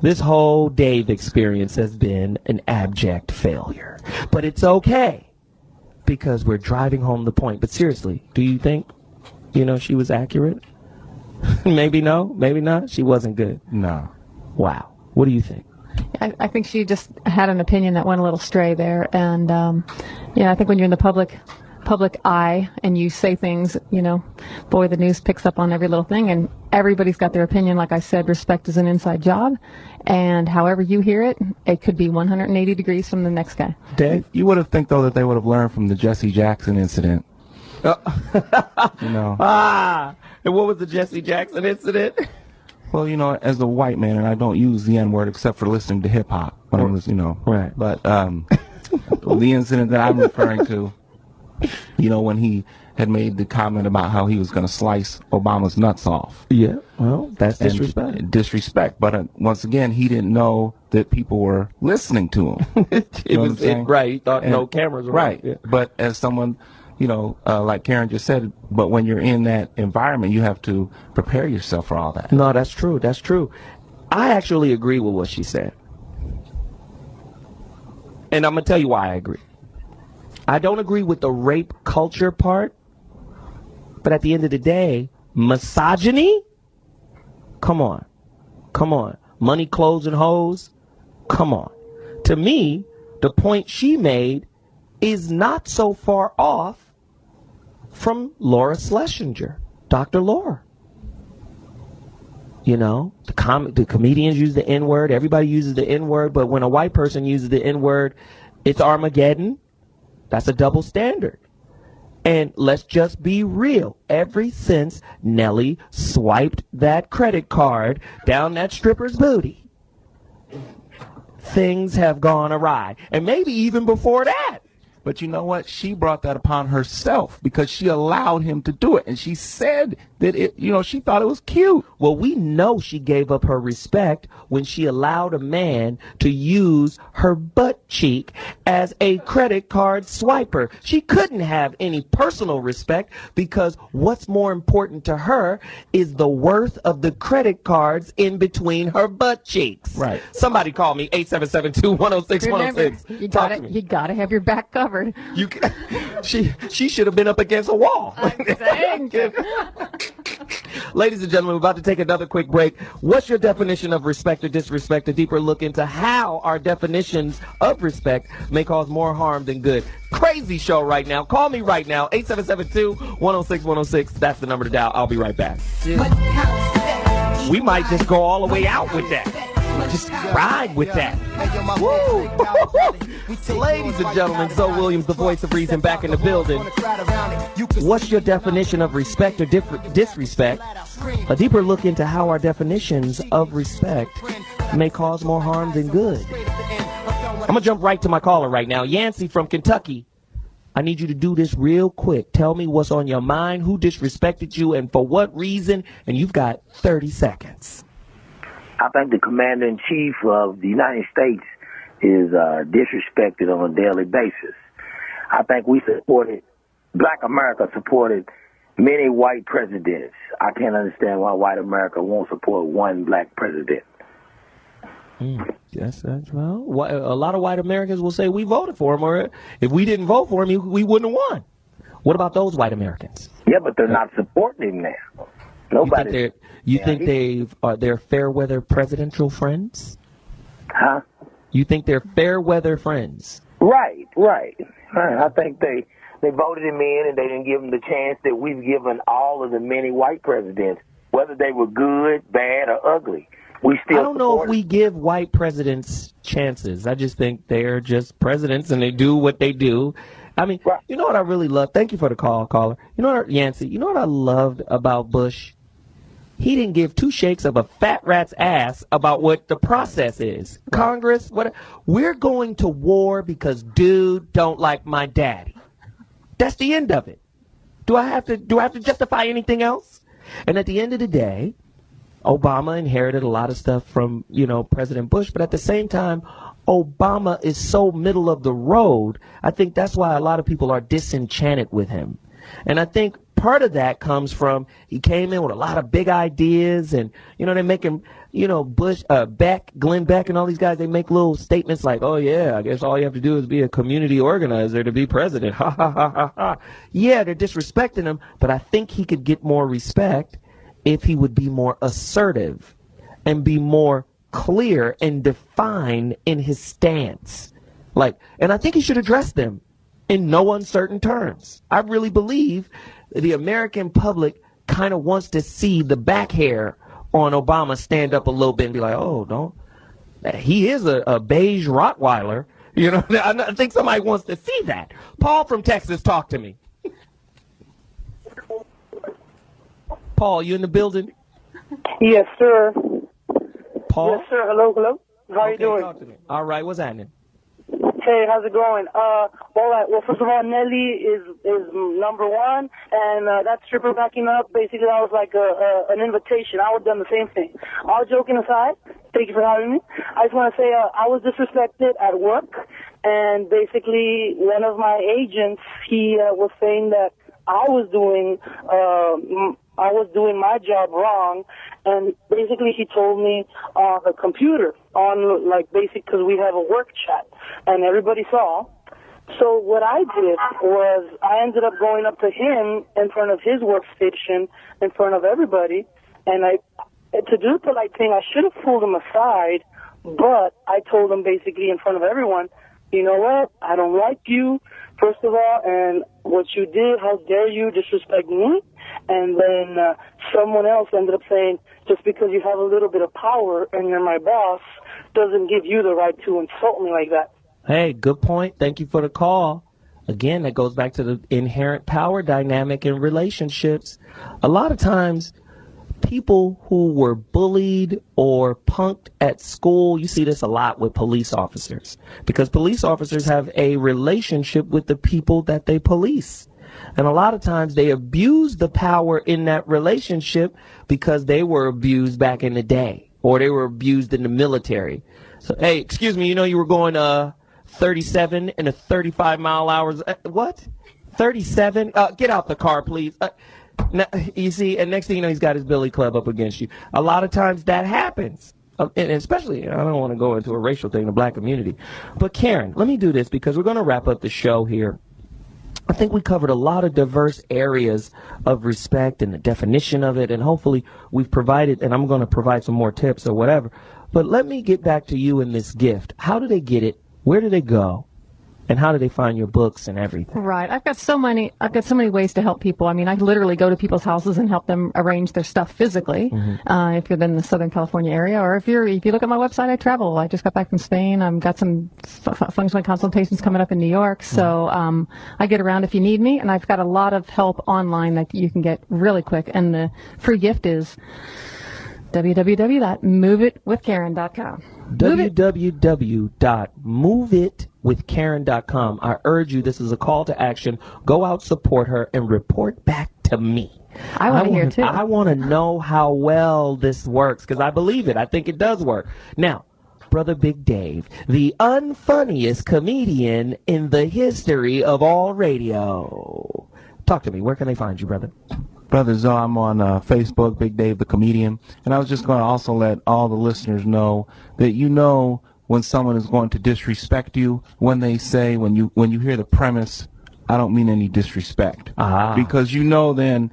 This whole Dave experience has been an abject failure. But it's okay, because we're driving home the point. But seriously, do you think, she was accurate? Maybe no, maybe not. She wasn't good. No. Wow. What do you think? I think she just had an opinion that went a little stray there. And, I think when you're in the public eye and you say things, boy, the news picks up on every little thing, and everybody's got their opinion. Like I said, respect is an inside job, and however you hear it, it could be 180 degrees from the next guy. Dave, you would have think, though, that they would have learned from the Jesse Jackson incident. And what was the Jesse Jackson incident? Well, as a white man, and I don't use the N-word except for listening to hip-hop when I was, Right. But the incident that I'm referring to, when he had made the comment about how he was going to slice Obama's nuts off. Yeah, well, that's disrespect. Disrespect. But once again, he didn't know that people were listening to him. Right. He thought no cameras were right. Yeah. But as someone, like Karen just said, but when you're in that environment, you have to prepare yourself for all that. No, that's true. That's true. I actually agree with what she said. And I'm going to tell you why I agree. I don't agree with the rape culture part, but at the end of the day, misogyny? Come on. Money, clothes, and hoes? Come on. To me, the point she made is not so far off from Laura Schlesinger, Dr. Laura. The comedians use the N-word, everybody uses the N-word, but when a white person uses the N-word, it's Armageddon. That's a double standard. And let's just be real. Ever since Nelly swiped that credit card down that stripper's booty, things have gone awry. And maybe even before that. But you know what? She brought that upon herself because she allowed him to do it. And she said that she thought it was cute. Well, we know she gave up her respect when she allowed a man to use her butt cheek as a credit card swiper. She couldn't have any personal respect because what's more important to her is the worth of the credit cards in between her butt cheeks. Right. Somebody call me 877-210-6106. You gotta have your back covered. She should have been up against a wall. Ladies and gentlemen, we're about to take another quick break. What's your definition of respect or disrespect? A deeper look into how our definitions of respect may cause more harm than good. Crazy show right now. Call me right now. 877-210-6106. That's the number to dial. I'll be right back. We might just go all the way out with that. Just ride with that. Woo! Ladies and gentlemen, ZoWilliams, the voice of reason, back in the building. What's your definition of respect or disrespect? A deeper look into how our definitions of respect may cause more harm than good. I'm going to jump right to my caller right now. Yancey from Kentucky. I need you to do this real quick. Tell me what's on your mind, who disrespected you, and for what reason, and you've got 30 seconds. I think the commander-in-chief of the United States is disrespected on a daily basis. I think Black America supported many white presidents. I can't understand why white America won't support one black president. Yes, well, a lot of white Americans will say we voted for him, or if we didn't vote for him, we wouldn't have won. What about those white Americans? Yeah, but they're not supporting him now. Nobody. You think they're fair weather presidential friends? Huh? You think they're fair weather friends? Right. I think they voted him in and they didn't give him the chance that we've given all of the many white presidents, whether they were good, bad, or ugly. I don't know if we give white presidents chances. I just think they're just presidents and they do what they do. I mean, you know what I really love? Thank you for the call, caller. You know what, Yancey, you know what I loved about Bush? He didn't give two shakes of a fat rat's ass about what the process is. Right. Congress, we're going to war because dude don't like my daddy. That's the end of it. Do I have to justify anything else? And at the end of the day, Obama inherited a lot of stuff from, President Bush, but at the same time, Obama is so middle of the road. I think that's why a lot of people are disenchanted with him. And I think part of that comes from he came in with a lot of big ideas, and they make him, Bush, Glenn Beck, and all these guys. They make little statements like, "Oh yeah, I guess all you have to do is be a community organizer to be president." Ha ha ha ha ha. Yeah, they're disrespecting him, but I think he could get more respect if he would be more assertive and be more clear and defined in his stance. And I think he should address them in no uncertain terms. I really believe the American public kind of wants to see the back hair on Obama stand up a little bit and be like, oh, don't. He is a beige Rottweiler. I think somebody wants to see that. Paul from Texas, talk to me. Paul, you in the building? Yes, sir. Paul? Yes, sir. Hello. How you doing? Talk to me. All right, what's happening? Hey, how's it going? Well, first of all, Nelly is number one, and that stripper backing up, basically that was like an invitation. I would have done the same thing. All joking aside, thank you for having me. I just want to say I was disrespected at work, and basically one of my agents, he was saying that I was doing my job wrong, and basically he told me on the computer, because we have a work chat, and everybody saw. So what I did was I ended up going up to him in front of his workstation, in front of everybody, and to do the polite thing, I should have pulled him aside, but I told him basically in front of everyone, you know what, I don't like you, first of all, and what you did, how dare you disrespect me? And then someone else ended up saying, just because you have a little bit of power and you're my boss doesn't give you the right to insult me like that. Hey, good point. Thank you for the call. Again, that goes back to the inherent power dynamic in relationships. A lot of times, people who were bullied or punked at school, you see this a lot with police officers, because police officers have a relationship with the people that they police. And a lot of times they abuse the power in that relationship because they were abused back in the day, or they were abused in the military. So, hey, excuse me, you were going 37 in a 35-mile-hour. What? 37? Get out the car, please. Now, you see, and next thing you know, he's got his billy club up against you. A lot of times that happens. And especially, I don't want to go into a racial thing, the black community. But Karen, let me do this because we're going to wrap up the show here. I think we covered a lot of diverse areas of respect and the definition of it, and hopefully we've provided, and I'm going to provide some more tips or whatever. But let me get back to you in this gift. How do they get it? Where do they go? And how do they find your books and everything? Right. I've got so many ways to help people. I mean, I literally go to people's houses and help them arrange their stuff physically. Mm-hmm. If you're in the Southern California area, or if you look at my website, I travel. I just got back from Spain. I've got some Feng Shui consultations coming up in New York. So I get around if you need me, and I've got a lot of help online that you can get really quick. And the free gift is www.moveitwithkaren.com. www.moveitwithkaren.com. I urge you, this is a call to action. Go out, support her, and report back to me. I want to hear too. I want to know how well this works, because I believe it. I think it does work. Now, Brother Big Dave, the unfunniest comedian in the history of all radio. Talk to me. Where can they find you, brother? Brother Zo, I'm on Facebook, Big Dave the Comedian, and I was just going to also let all the listeners know that when someone is going to disrespect you, when they say, when you hear the premise, I don't mean any disrespect, because then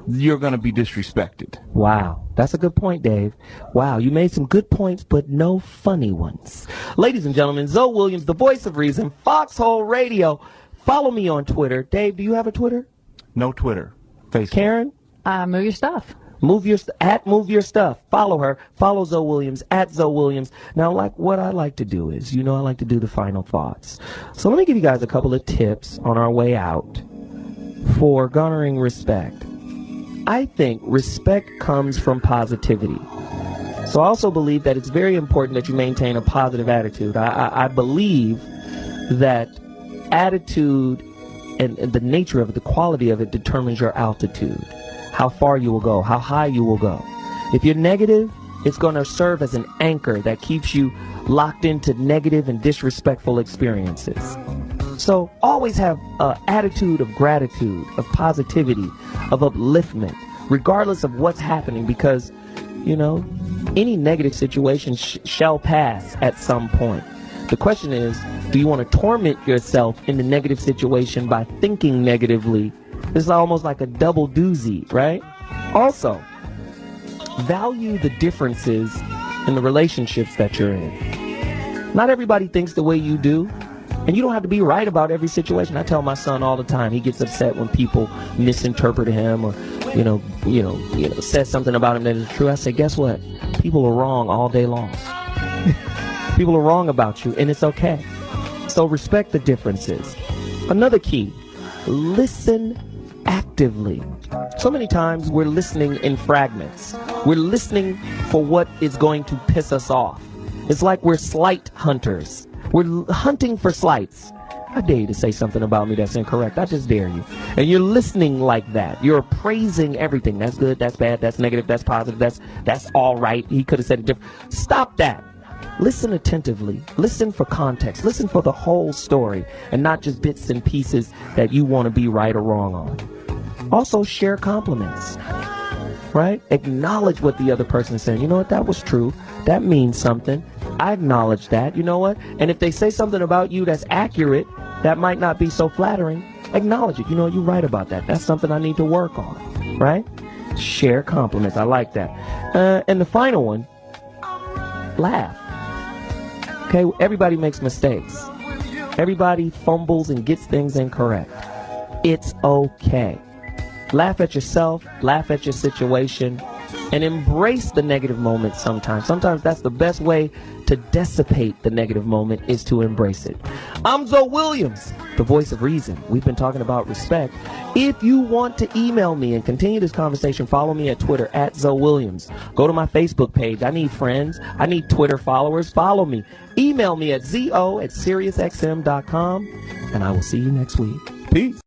you're going to be disrespected. Wow, that's a good point, Dave. Wow, you made some good points, but no funny ones. Ladies and gentlemen, ZoWilliams, the voice of reason, Foxxhole Radio. Follow me on Twitter. Dave, do you have a Twitter? No Twitter. Facebook. Karen? Move your stuff. Move your stuff. Follow her. Follow ZoWilliams at ZoWilliams. Now, like what I like to do is, I like to do the final thoughts. So let me give you guys a couple of tips on our way out for garnering respect. I think respect comes from positivity. So I also believe that it's very important that you maintain a positive attitude. I believe that attitude and the nature of it, the quality of it, determines your altitude. How far you will go, how high you will go. If you're negative, it's going to serve as an anchor that keeps you locked into negative and disrespectful experiences. So always have an attitude of gratitude, of positivity, of upliftment, regardless of what's happening, because, any negative situation shall pass at some point. The question is, do you want to torment yourself in the negative situation by thinking negatively? It's almost like a double doozy, right? Also, value the differences in the relationships that you're in. Not everybody thinks the way you do, and you don't have to be right about every situation. I tell my son all the time, he gets upset when people misinterpret him or, says something about him that is true. I say, guess what? People are wrong all day long. People are wrong about you, and it's okay. So respect the differences. Another key, listen actively. So many times we're listening in fragments. We're listening for what is going to piss us off. It's like we're slight hunters. We're hunting for slights. I dare you to say something about me that's incorrect. I just dare you. And you're listening like that. You're praising everything. That's good, that's bad, that's negative, that's positive, that's all right. He could have said it different. Stop that. Listen attentively. Listen for context. Listen for the whole story and not just bits and pieces that you want to be right or wrong on. Also, share compliments, right? Acknowledge what the other person is saying. You know what? That was true. That means something. I acknowledge that. You know what? And if they say something about you that's accurate, that might not be so flattering, acknowledge it. You're right about that. That's something I need to work on, right? Share compliments. I like that. And the final one, laugh. Okay, everybody makes mistakes. Everybody fumbles and gets things incorrect. It's okay. Laugh at yourself, laugh at your situation, and embrace the negative moment sometimes. Sometimes that's the best way to dissipate the negative moment, is to embrace it. I'm ZoWilliams, the voice of reason. We've been talking about respect. If you want to email me and continue this conversation, follow me at Twitter at ZoWilliams. Go to my Facebook page. I need friends. I need Twitter followers. Follow me. Email me at zo@SiriusXM.com, and I will see you next week. Peace.